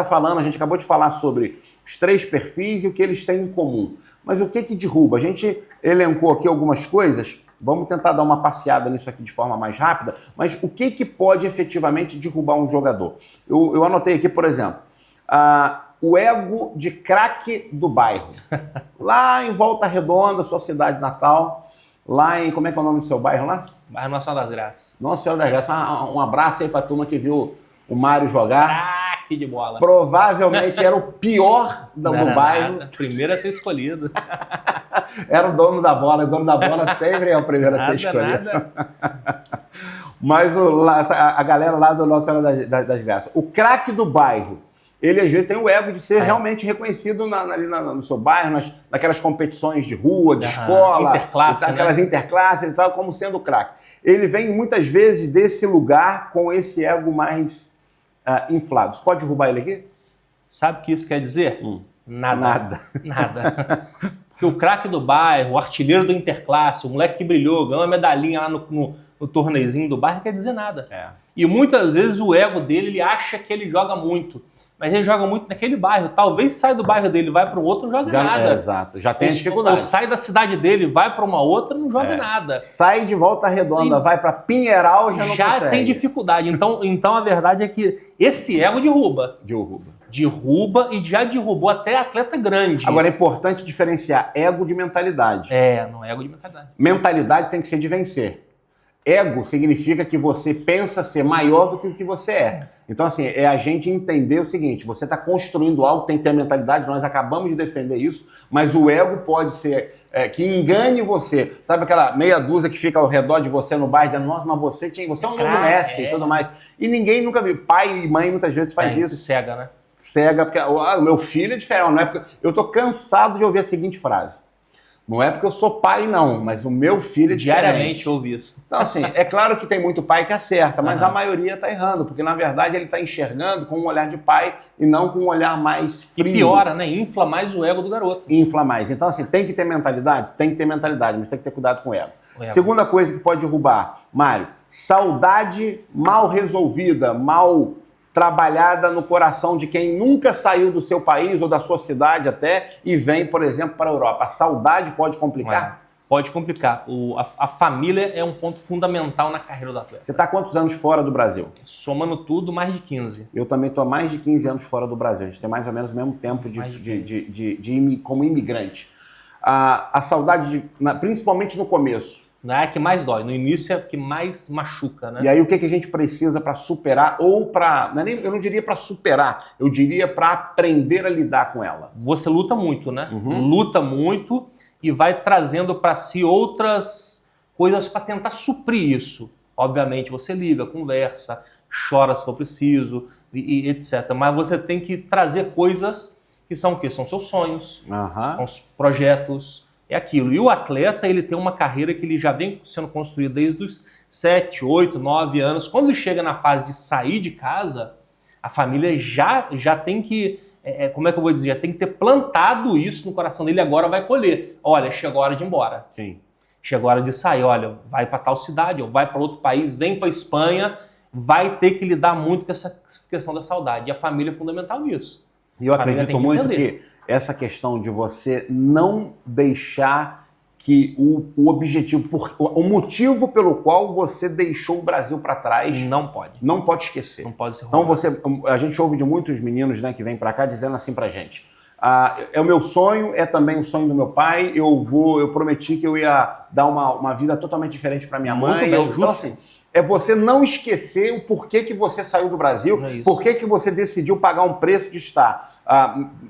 acabou de falar sobre os 3 perfis e o que eles têm em comum. Mas o que derruba? A gente elencou aqui algumas coisas, vamos tentar dar uma passeada nisso aqui de forma mais rápida, mas o que pode efetivamente derrubar um jogador? Eu anotei aqui, por exemplo, o ego de craque do bairro. Lá em Volta Redonda, sua cidade natal, lá em... Como é que é o nome do seu bairro lá? Bairro Nossa Senhora das Graças. Nossa Senhora das Graças. Um abraço aí pra turma que viu o Mário jogar. Craque de bola. Provavelmente era o pior do bairro. Nada. Primeiro a ser escolhido. Era o dono da bola. O dono da bola sempre é o primeiro a ser escolhido. Mas a galera lá do Nossa Senhora das Graças. O craque do bairro. Ele, às vezes, tem o ego de ser realmente reconhecido ali no seu bairro, naquelas competições de rua, de escola, interclasse, aquelas interclasses e tal, como sendo craque. Ele vem, muitas vezes, desse lugar com esse ego mais inflado. Você pode derrubar ele aqui? Sabe o que isso quer dizer? Nada. Porque o craque do bairro, o artilheiro do interclasse, o moleque que brilhou, ganhou uma medalhinha lá no torneizinho do bairro, não quer dizer nada. E muitas vezes o ego dele, ele acha que ele joga muito. Mas ele joga muito naquele bairro. Talvez sai do bairro dele, vai para um outro, não joga nada. Exato, já tem dificuldade. Ou sai da cidade dele, vai para uma outra, não joga nada. Sai de Volta Redonda, vai para Pinheiral, já não consegue. Já tem dificuldade. Então a verdade é que esse ego derruba. Derruba e já derrubou até atleta grande. Agora é importante diferenciar ego de mentalidade. Não é ego de mentalidade. Mentalidade tem que ser de vencer. Ego significa que você pensa ser maior do que o que você é. Então, assim, é a gente entender o seguinte, você está construindo algo, tem que ter a mentalidade, nós acabamos de defender isso, mas o ego pode ser que engane você. Sabe aquela meia dúzia que fica ao redor de você no bairro, dizendo, nossa, mas você é um novo Messi e tudo mais. E ninguém nunca viu. Pai e mãe muitas vezes faz isso. Cega, né? Cega, porque o meu filho é diferente. Não é porque eu tô cansado de ouvir a seguinte frase. Não é porque eu sou pai, não, mas o meu filho é diferente. Diariamente eu ouvi isso. Então, assim, é claro que tem muito pai que acerta, mas a maioria está errando, porque, na verdade, ele está enxergando com um olhar de pai e não com um olhar mais frio. E piora, né? Infla mais o ego do garoto. Infla mais. Então, assim, tem que ter mentalidade? Tem que ter mentalidade, mas tem que ter cuidado com o ego. Segunda coisa que pode derrubar, Mário, saudade mal resolvida, mal trabalhada no coração de quem nunca saiu do seu país ou da sua cidade até e vem, por exemplo, para a Europa. A saudade pode complicar? Pode complicar. A família é um ponto fundamental na carreira do atleta. Você está há quantos anos fora do Brasil? Somando tudo, mais de 15. Eu também estou há mais de 15 anos fora do Brasil. A gente tem mais ou menos o mesmo tempo como imigrante. A saudade, principalmente no começo. Não é a que mais dói, no início é a que mais machuca, né? E aí o que a gente precisa para superar ou para... Eu não diria para superar, eu diria para aprender a lidar com ela. Você luta muito, né? Luta muito e vai trazendo para si outras coisas para tentar suprir isso. Obviamente você liga, conversa, chora se for preciso, e etc. Mas você tem que trazer coisas que são o quê? São seus sonhos, são os projetos... É aquilo. E o atleta, ele tem uma carreira que ele já vem sendo construída desde os 7, 8, 9 anos. Quando ele chega na fase de sair de casa, a família já tem que, como é que eu vou dizer? Já tem que ter plantado isso no coração dele, agora vai colher. Olha, chegou a hora de ir embora. Sim. Chegou a hora de sair. Olha, vai para tal cidade, ou vai para outro país, vem para Espanha, vai ter que lidar muito com essa questão da saudade. E a família é fundamental nisso. E eu acredito muito que essa questão de você não deixar que o objetivo, o motivo pelo qual você deixou o Brasil para trás... Não pode esquecer. Não pode ser Então a gente ouve de muitos meninos, né, que vêm para cá dizendo assim pra gente, é o meu sonho, é também o sonho do meu pai, eu prometi que eu ia dar uma vida totalmente diferente para minha mãe. Então assim, é você não esquecer o porquê que você saiu do Brasil, porquê que você decidiu pagar um preço de estar.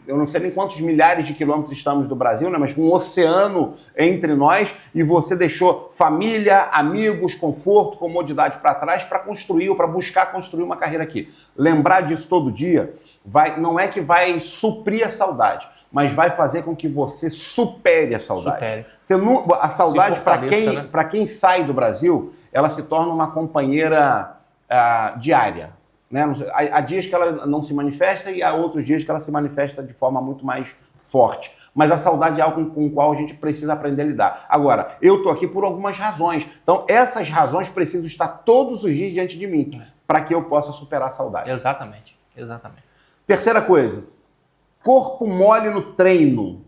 Eu não sei nem quantos milhares de quilômetros estamos do Brasil, né, mas com um oceano entre nós, e você deixou família, amigos, conforto, comodidade para trás para construir ou para buscar construir uma carreira aqui. Lembrar disso todo dia não é que vai suprir a saudade, mas vai fazer com que você supere a saudade. A saudade, para quem sai do Brasil, ela se torna uma companheira diária. né? Há dias que ela não se manifesta e há outros dias que ela se manifesta de forma muito mais forte. Mas a saudade é algo com o qual a gente precisa aprender a lidar. Agora, eu estou aqui por algumas razões. Então, essas razões precisam estar todos os dias diante de mim para que eu possa superar a saudade. Exatamente, exatamente. Terceira coisa, corpo mole no treino.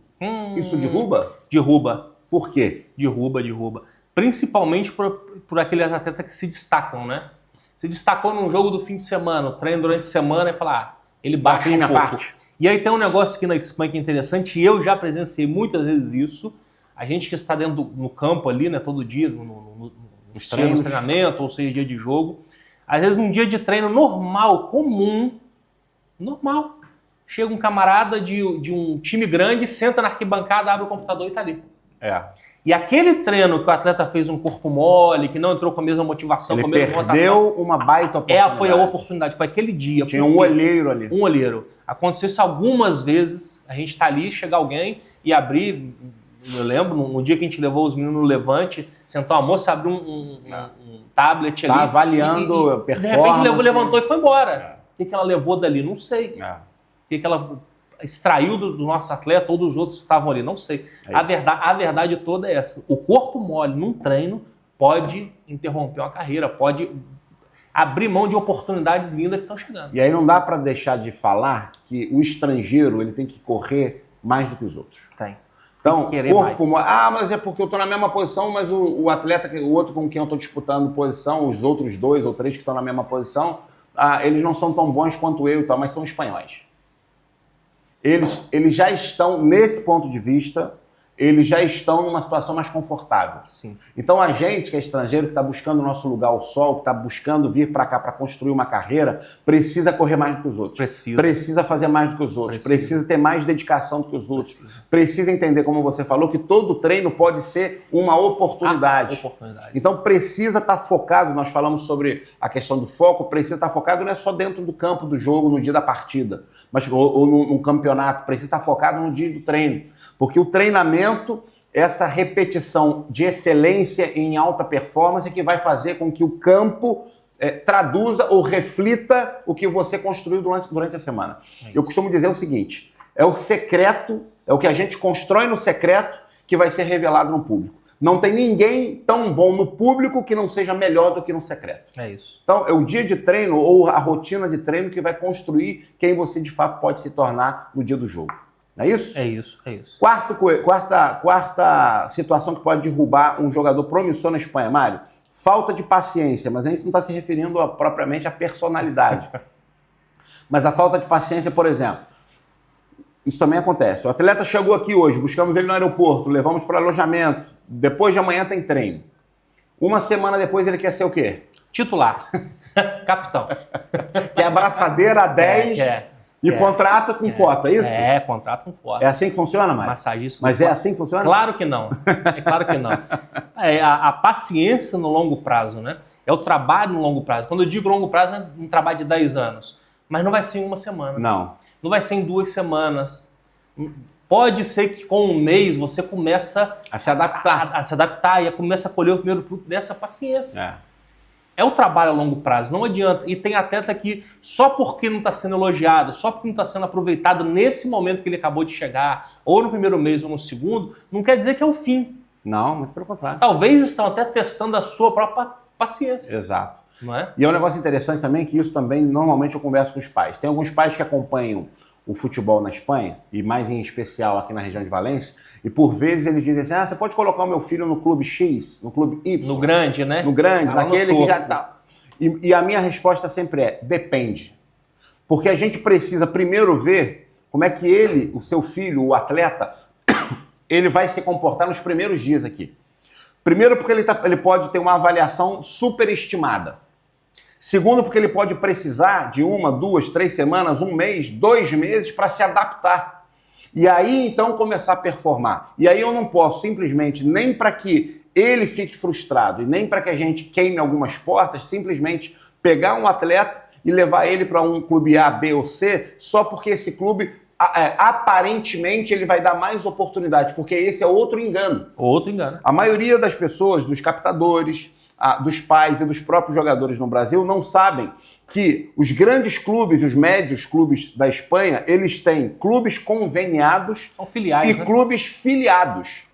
Isso derruba? Derruba. Por quê? Derruba. Principalmente por aqueles atletas que se destacam, né? Se destacou num jogo do fim de semana, treino durante a semana e fala, ele baixa um pouco. Parte. E aí tem um negócio aqui na Espanha que é interessante, e eu já presenciei muitas vezes isso. A gente que está dentro no campo ali, né, todo dia, no treinamento, ou seja, dia de jogo. Às vezes num dia de treino normal, comum, normal, chega um camarada de um time grande, senta na arquibancada, abre o computador e tá ali. E aquele treino que o atleta fez um corpo mole, que não entrou com a mesma motivação, ele com a mesma perdeu uma baita oportunidade. Foi a oportunidade, foi aquele dia. Tinha um olheiro ali. Um olheiro. Aconteceu isso algumas vezes, a gente tá ali, chega alguém e abrir, eu lembro, no dia que a gente levou os meninos no Levante, sentou a moça, abriu um tablet ali. Tá avaliando performance. De repente levantou e foi embora. O que ela levou dali? Não sei. O que ela extraiu do nosso atleta ou dos outros que estavam ali? Não sei. A verdade toda é essa. O corpo mole num treino pode interromper uma carreira, pode abrir mão de oportunidades lindas que estão chegando. E aí não dá para deixar de falar que o estrangeiro ele tem que correr mais do que os outros. Tem. Então, corpo mole. Mas é porque eu estou na mesma posição, mas o atleta, o outro com quem eu estou disputando posição, os outros 2 ou 3 que estão na mesma posição, eles não são tão bons quanto eu e tal, mas são espanhóis. Eles já estão, nesse ponto de vista, eles já estão numa situação mais confortável. Sim. Então a gente, que é estrangeiro, que está buscando o nosso lugar ao sol, que está buscando vir para cá para construir uma carreira, precisa correr mais do que os outros. Precisa fazer mais do que os outros. Precisa ter mais dedicação do que os outros. Precisa entender, como você falou, que todo treino pode ser uma oportunidade. Então precisa estar focado, nós falamos sobre a questão do foco, precisa estar focado não é só dentro do campo do jogo, no dia da partida, mas, ou num campeonato, precisa estar focado no dia do treino. Porque o treinamento, essa repetição de excelência em alta performance é que vai fazer com que o campo traduza ou reflita o que você construiu durante a semana. Eu costumo dizer o seguinte, é o secreto, é o que a gente constrói no secreto que vai ser revelado no público. Não tem ninguém tão bom no público que não seja melhor do que no secreto. É isso. Então, é o dia de treino ou a rotina de treino que vai construir quem você de fato pode se tornar no dia do jogo. Não é isso? É isso. Quarta situação que pode derrubar um jogador promissor na Espanha, Mário. Falta de paciência, mas a gente não está se referindo propriamente à personalidade. Mas a falta de paciência, por exemplo, isso também acontece. O atleta chegou aqui hoje, buscamos ele no aeroporto, levamos para o alojamento, depois de amanhã tem treino. Uma semana depois ele quer ser o quê? Titular. Capitão. Quer abraçadeira a 10... E contrato com foto, é isso? Contrato com foto. É assim que funciona, Mário? Massagista. Mas é assim que funciona? Claro que não. Claro que não. A paciência no longo prazo, né? É o trabalho no longo prazo. Quando eu digo longo prazo, é um trabalho de 10 anos. Mas não vai ser em uma semana. Não. Não vai ser em 2 semanas. Pode ser que com um mês você começa a se adaptar. A se adaptar e começa a colher o primeiro fruto dessa paciência. É o trabalho a longo prazo, não adianta. E tem atleta que só porque não está sendo elogiado, só porque não está sendo aproveitado nesse momento que ele acabou de chegar, ou no primeiro mês ou no segundo, não quer dizer que é o fim. Não, muito pelo contrário. Talvez estão até testando a sua própria paciência. Exato. Não é? E é um negócio interessante também que isso também, normalmente eu converso com os pais. Tem alguns pais que acompanham o futebol na Espanha, e mais em especial aqui na região de Valência, e por vezes eles dizem assim, você pode colocar o meu filho no clube X, no clube Y. No grande, né? No grande, naquele que já tá. E a minha resposta sempre é, depende. Porque a gente precisa primeiro ver como é que ele, o seu filho, o atleta, ele vai se comportar nos primeiros dias aqui. Primeiro porque ele pode ter uma avaliação superestimada. Segundo, porque ele pode precisar de 1, 2, 3 semanas, 1 mês, 2 meses para se adaptar. E aí, então, começar a performar. E aí eu não posso simplesmente, nem para que ele fique frustrado e nem para que a gente queime algumas portas, simplesmente pegar um atleta e levar ele para um clube A, B ou C, só porque esse clube, aparentemente, ele vai dar mais oportunidades, porque esse é outro engano. Outro engano. A maioria das pessoas, dos captadores, dos pais e dos próprios jogadores no Brasil não sabem que os grandes clubes, os médios clubes da Espanha, eles têm clubes conveniados filiais, e clubes filiados.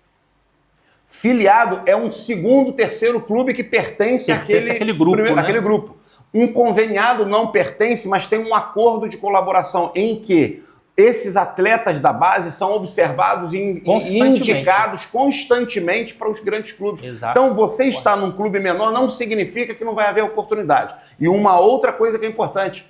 Filiado é um segundo, terceiro clube que pertence àquele grupo, né? Aquele grupo. Um conveniado não pertence, mas tem um acordo de colaboração em que esses atletas da base são observados e indicados constantemente para os grandes clubes. Exato. Então, você estar num clube menor não significa que não vai haver oportunidade. E uma outra coisa que é importante,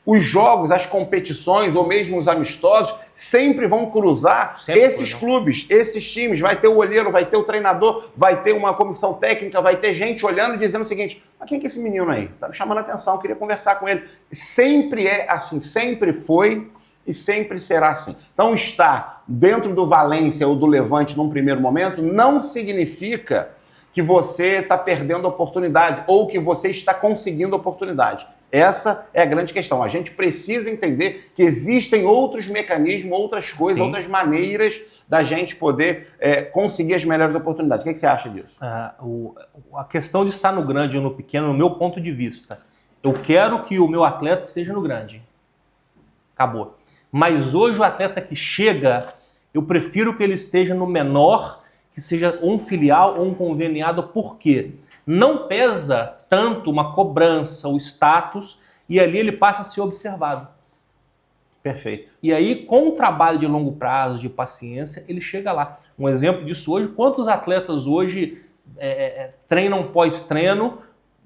os jogos, as competições ou mesmo os amistosos sempre vão cruzar esses clubes, esses times. Vai ter o olheiro, vai ter o treinador, vai ter uma comissão técnica, vai ter gente olhando e dizendo o seguinte: mas quem é esse menino aí? Tá me chamando a atenção, queria conversar com ele. Sempre é assim, sempre foi e sempre será assim. Então, estar dentro do Valência ou do Levante num primeiro momento não significa que você está perdendo oportunidade ou que você está conseguindo oportunidade. Essa é a grande questão. A gente precisa entender que existem outros mecanismos, outras coisas, outras maneiras da gente poder conseguir as melhores oportunidades. O que você acha disso? A questão de estar no grande ou no pequeno, no meu ponto de vista, eu quero que o meu atleta esteja no grande. Acabou. Mas hoje o atleta que chega, eu prefiro que ele esteja no menor, que seja um filial ou um conveniado. Por quê? Não pesa tanto uma cobrança, o status, e ali ele passa a ser observado. Perfeito. E aí, com o trabalho de longo prazo, de paciência, ele chega lá. Um exemplo disso hoje, quantos atletas hoje treinam pós-treino,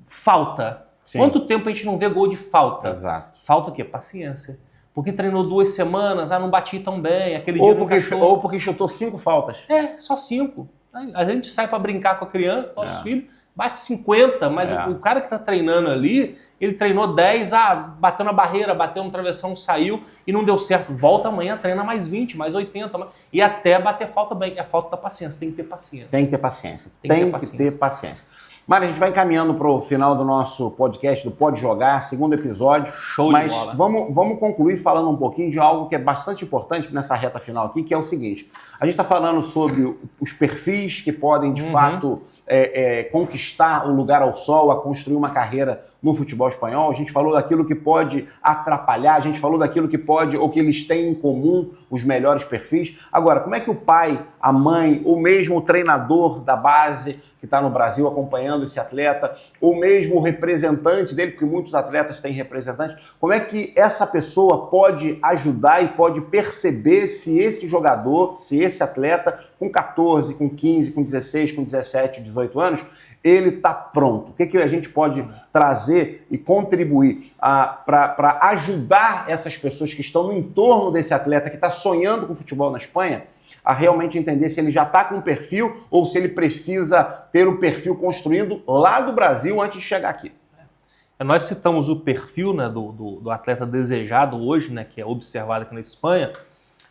falta. Sim. Quanto tempo a gente não vê gol de falta? Exato. Falta o quê? Paciência. Porque treinou 2 semanas, não bati tão bem, aquele ou dia ou porque chutou 5 faltas. Só 5. A gente sai para brincar com a criança, nosso filho, bate 50, mas o cara que está treinando ali, ele treinou 10, bateu na barreira, bateu no travessão, saiu e não deu certo. Volta amanhã, treina mais 20, mais 80, e até bater falta bem. É a falta da paciência, tem que ter paciência. Tem que ter paciência. Tem que ter paciência. Mari, a gente vai encaminhando para o final do nosso podcast, do Pode Jogar, segundo episódio. Show de bola. Mas vamos concluir falando um pouquinho de algo que é bastante importante nessa reta final aqui, que é o seguinte. A gente está falando sobre os perfis que podem, de fato, conquistar o lugar ao sol, a construir uma carreira no futebol espanhol. A gente falou daquilo que pode atrapalhar, a gente falou daquilo que pode, ou que eles têm em comum, os melhores perfis. Agora, como é que o pai, a mãe, ou mesmo o treinador da base que está no Brasil acompanhando esse atleta, ou mesmo o representante dele, porque muitos atletas têm representantes, como é que essa pessoa pode ajudar e pode perceber se esse jogador, se esse atleta, com 14, com 15, com 16, com 17, 18 anos, ele está pronto? O que a gente pode trazer e contribuir para ajudar essas pessoas que estão no entorno desse atleta que está sonhando com futebol na Espanha a realmente entender se ele já está com um perfil ou se ele precisa ter o perfil construído lá do Brasil antes de chegar aqui? Nós citamos o perfil, né, do atleta desejado hoje, né, que é observado aqui na Espanha,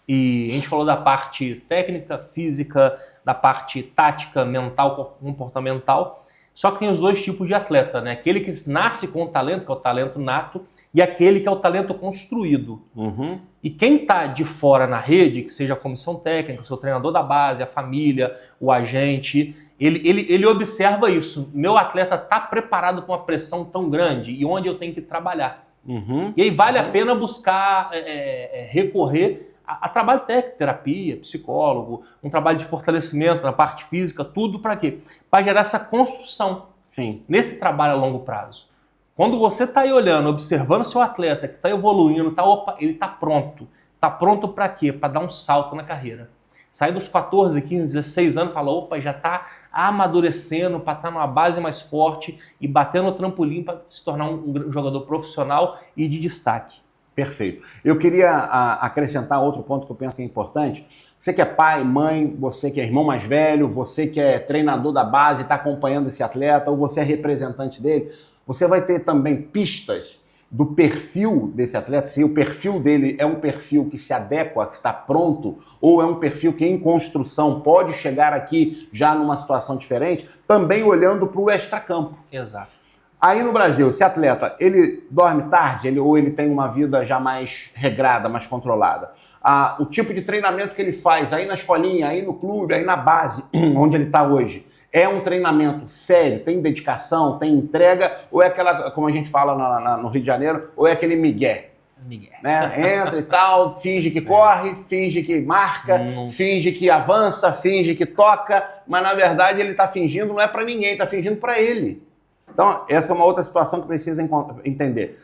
e a gente falou da parte técnica, física, da parte tática, mental, comportamental. Só que tem os 2 tipos de atleta, né? Aquele que nasce com o talento, que é o talento nato, e aquele que é o talento construído. Uhum. E quem está de fora na rede, que seja a comissão técnica, o seu treinador da base, a família, o agente, ele observa isso. Meu atleta está preparado para uma pressão tão grande e onde eu tenho que trabalhar. Uhum. E aí vale a pena buscar recorrer a trabalho técnico, terapia, psicólogo, um trabalho de fortalecimento na parte física, tudo para quê? Para gerar essa construção. Sim. Nesse trabalho a longo prazo. Quando você está aí olhando, observando seu atleta que está evoluindo, ele está pronto. Está pronto para quê? Para dar um salto na carreira. Sair dos 14, 15, 16 anos e falar, opa, já está amadurecendo para estar numa base mais forte e batendo no trampolim para se tornar um jogador profissional e de destaque. Perfeito. Eu queria acrescentar outro ponto que eu penso que é importante. Você que é pai, mãe, você que é irmão mais velho, você que é treinador da base e está acompanhando esse atleta, ou você é representante dele, você vai ter também pistas do perfil desse atleta, se o perfil dele é um perfil que se adequa, que está pronto, ou é um perfil que em construção pode chegar aqui já numa situação diferente, também olhando para o extracampo. Exato. Aí no Brasil, esse atleta, ele dorme tarde, ou ele tem uma vida já mais regrada, mais controlada. O tipo de treinamento que ele faz aí na escolinha, aí no clube, aí na base, onde ele está hoje, É um treinamento sério, tem dedicação, tem entrega, ou é aquela, como a gente fala no Rio de Janeiro, ou é aquele migué? Né? Entra e tal, finge que corre, finge que marca, finge que avança, finge que toca, mas na verdade ele está fingindo, não é para ninguém, está fingindo para ele. Então, essa é uma outra situação que precisa entender.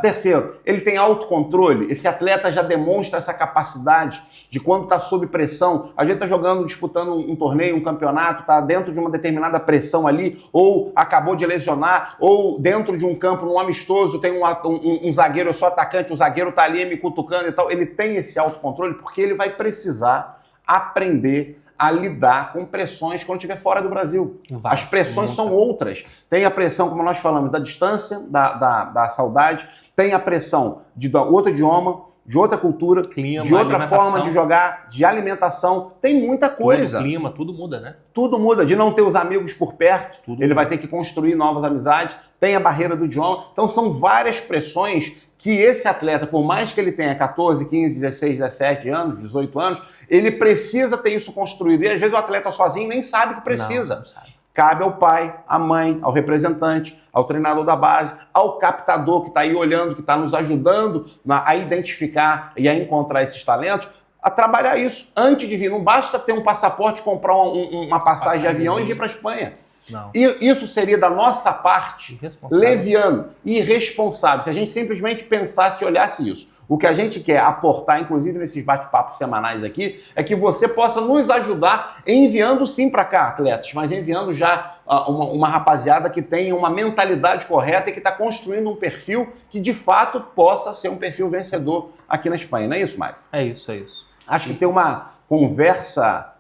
Terceiro, ele tem autocontrole. Esse atleta já demonstra essa capacidade de quando está sob pressão. A gente está jogando, disputando um torneio, um campeonato, está dentro de uma determinada pressão ali, ou acabou de lesionar, ou dentro de um campo, num amistoso, tem um zagueiro, eu sou atacante, o zagueiro está ali me cutucando e tal. Ele tem esse autocontrole porque ele vai precisar aprender a lidar com pressões quando estiver fora do Brasil. As pressões são outras. Tem a pressão, como nós falamos, da distância, da saudade, tem a pressão de outro idioma, de outra cultura, clima, de outra forma de jogar, de alimentação. Tem muita coisa. O clima, tudo muda, né? Tudo muda. De não ter os amigos por perto, ele vai ter que construir novas amizades. Tem a barreira do idioma. Então são várias pressões que esse atleta, por mais que ele tenha 14, 15, 16, 17 anos, 18 anos, ele precisa ter isso construído. E às vezes o atleta sozinho nem sabe que precisa. Não sabe. Cabe ao pai, à mãe, ao representante, ao treinador da base, ao captador que está aí olhando, que está nos ajudando a identificar e a encontrar esses talentos, a trabalhar isso antes de vir. Não basta ter um passaporte, comprar uma passagem de avião e vir para a Espanha. Não. E isso seria da nossa parte leviano e irresponsável se a gente simplesmente pensasse e olhasse isso. O que a gente quer aportar, inclusive nesses bate-papos semanais aqui, é que você possa nos ajudar enviando sim para cá atletas, mas enviando já uma rapaziada que tenha uma mentalidade correta e que está construindo um perfil que de fato possa ser um perfil vencedor aqui na Espanha. Não é isso, Mário? É isso, é isso. Acho que ter uma conversa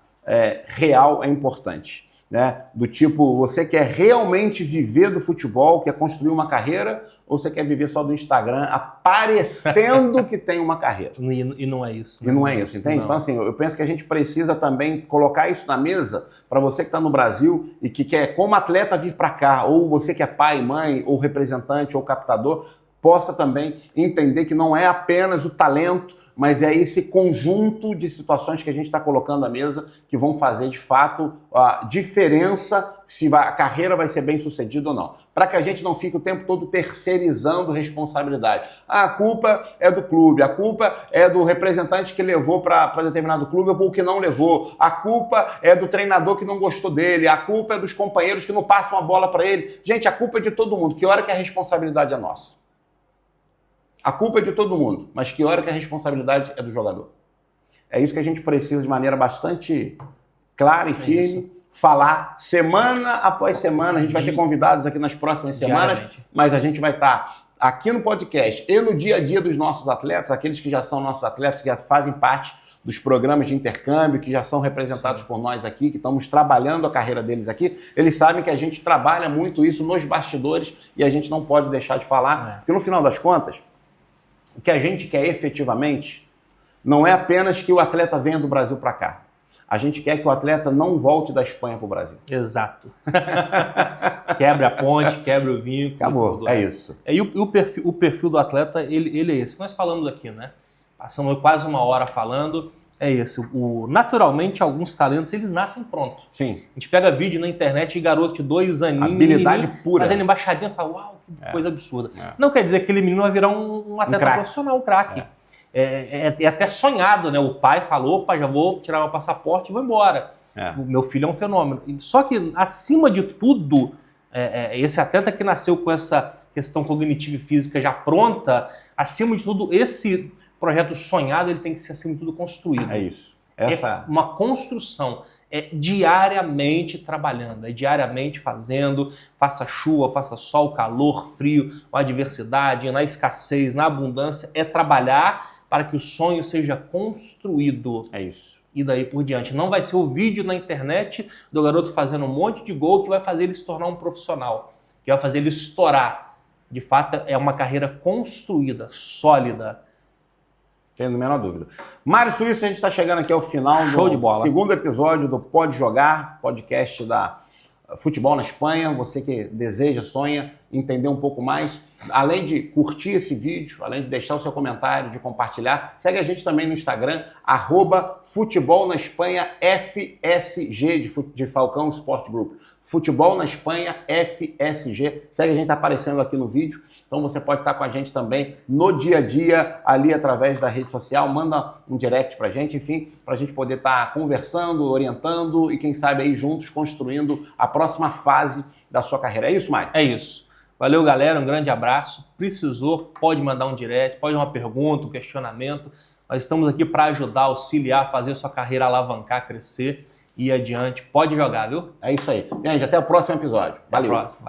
real é importante. Né? Do tipo, você quer realmente viver do futebol, quer construir uma carreira, ou você quer viver só do Instagram aparecendo que tem uma carreira? E não é isso. E não é isso, entende? Não. Então, assim, eu penso que a gente precisa também colocar isso na mesa para você que está no Brasil e que quer, como atleta, vir para cá, ou você que é pai, mãe, ou representante, ou captador, possa também entender que não é apenas o talento, mas é esse conjunto de situações que a gente está colocando à mesa que vão fazer, de fato, a diferença se a carreira vai ser bem sucedida ou não. Para que a gente não fique o tempo todo terceirizando responsabilidade. A culpa é do clube, a culpa é do representante que levou para determinado clube ou que não levou, a culpa é do treinador que não gostou dele, a culpa é dos companheiros que não passam a bola para ele. Gente, a culpa é de todo mundo. Que hora que a responsabilidade é nossa? A culpa é de todo mundo, mas que hora que a responsabilidade é do jogador? É isso que a gente precisa de maneira bastante clara e firme, falar semana após semana. A gente vai ter convidados aqui nas próximas semanas, mas a gente vai estar aqui no podcast e no dia a dia dos nossos atletas, aqueles que já são nossos atletas, que já fazem parte dos programas de intercâmbio, que já são representados por nós aqui, que estamos trabalhando a carreira deles aqui, eles sabem que a gente trabalha muito isso nos bastidores e a gente não pode deixar de falar, porque no final das contas, o que a gente quer efetivamente não é apenas que o atleta venha do Brasil para cá. A gente quer que o atleta não volte da Espanha para o Brasil. Exato. Quebra a ponte, quebra o vínculo. Acabou, é isso. E o perfil do atleta, ele é esse. Nós falamos aqui, né? Passamos quase uma hora falando, é esse. Naturalmente, alguns talentos, eles nascem prontos. Sim. A gente pega vídeo na internet e garoto de 2 aninhos... Habilidade pura. Fazendo embaixadinha, fala, uau, que coisa absurda. Não quer dizer que aquele menino vai virar um atleta profissional, um craque. É até sonhado, né? O pai falou, pai, já vou tirar meu passaporte e vou embora. O meu filho é um fenômeno. Só que, acima de tudo, esse atleta que nasceu com essa questão cognitiva e física já pronta, acima de tudo, esse projeto sonhado, ele tem que ser, acima de tudo, construído. É isso. É uma construção. É diariamente trabalhando, é diariamente fazendo, faça chuva, faça sol, calor, frio, a adversidade, na escassez, na abundância, é trabalhar para que o sonho seja construído. É isso. E daí por diante. Não vai ser o vídeo na internet do garoto fazendo um monte de gol que vai fazer ele se tornar um profissional, que vai fazer ele estourar. De fato, é uma carreira construída, sólida. Tenho a menor dúvida. Mário Suíço, a gente está chegando aqui ao final do segundo episódio do Pode Jogar, podcast da Futebol na Espanha. Você que deseja, sonha entender um pouco mais além de curtir esse vídeo, além de deixar o seu comentário, de compartilhar, segue a gente também no Instagram, @Futebol na Espanha FSG, de Falcão Sport Group. Futebol na Espanha FSG. Segue, a gente está aparecendo aqui no vídeo. Então você pode estar com a gente também no dia a dia, ali através da rede social. Manda um direct pra gente, enfim, pra gente poder estar conversando, orientando e quem sabe aí juntos construindo a próxima fase da sua carreira. É isso, Mário? É isso. Valeu, galera. Um grande abraço. Precisou, pode mandar um direct, pode uma pergunta, um questionamento. Nós estamos aqui para ajudar, auxiliar, fazer a sua carreira alavancar, crescer e ir adiante. Pode jogar, viu? É isso aí. Gente, até o próximo episódio. Valeu. Até a próxima.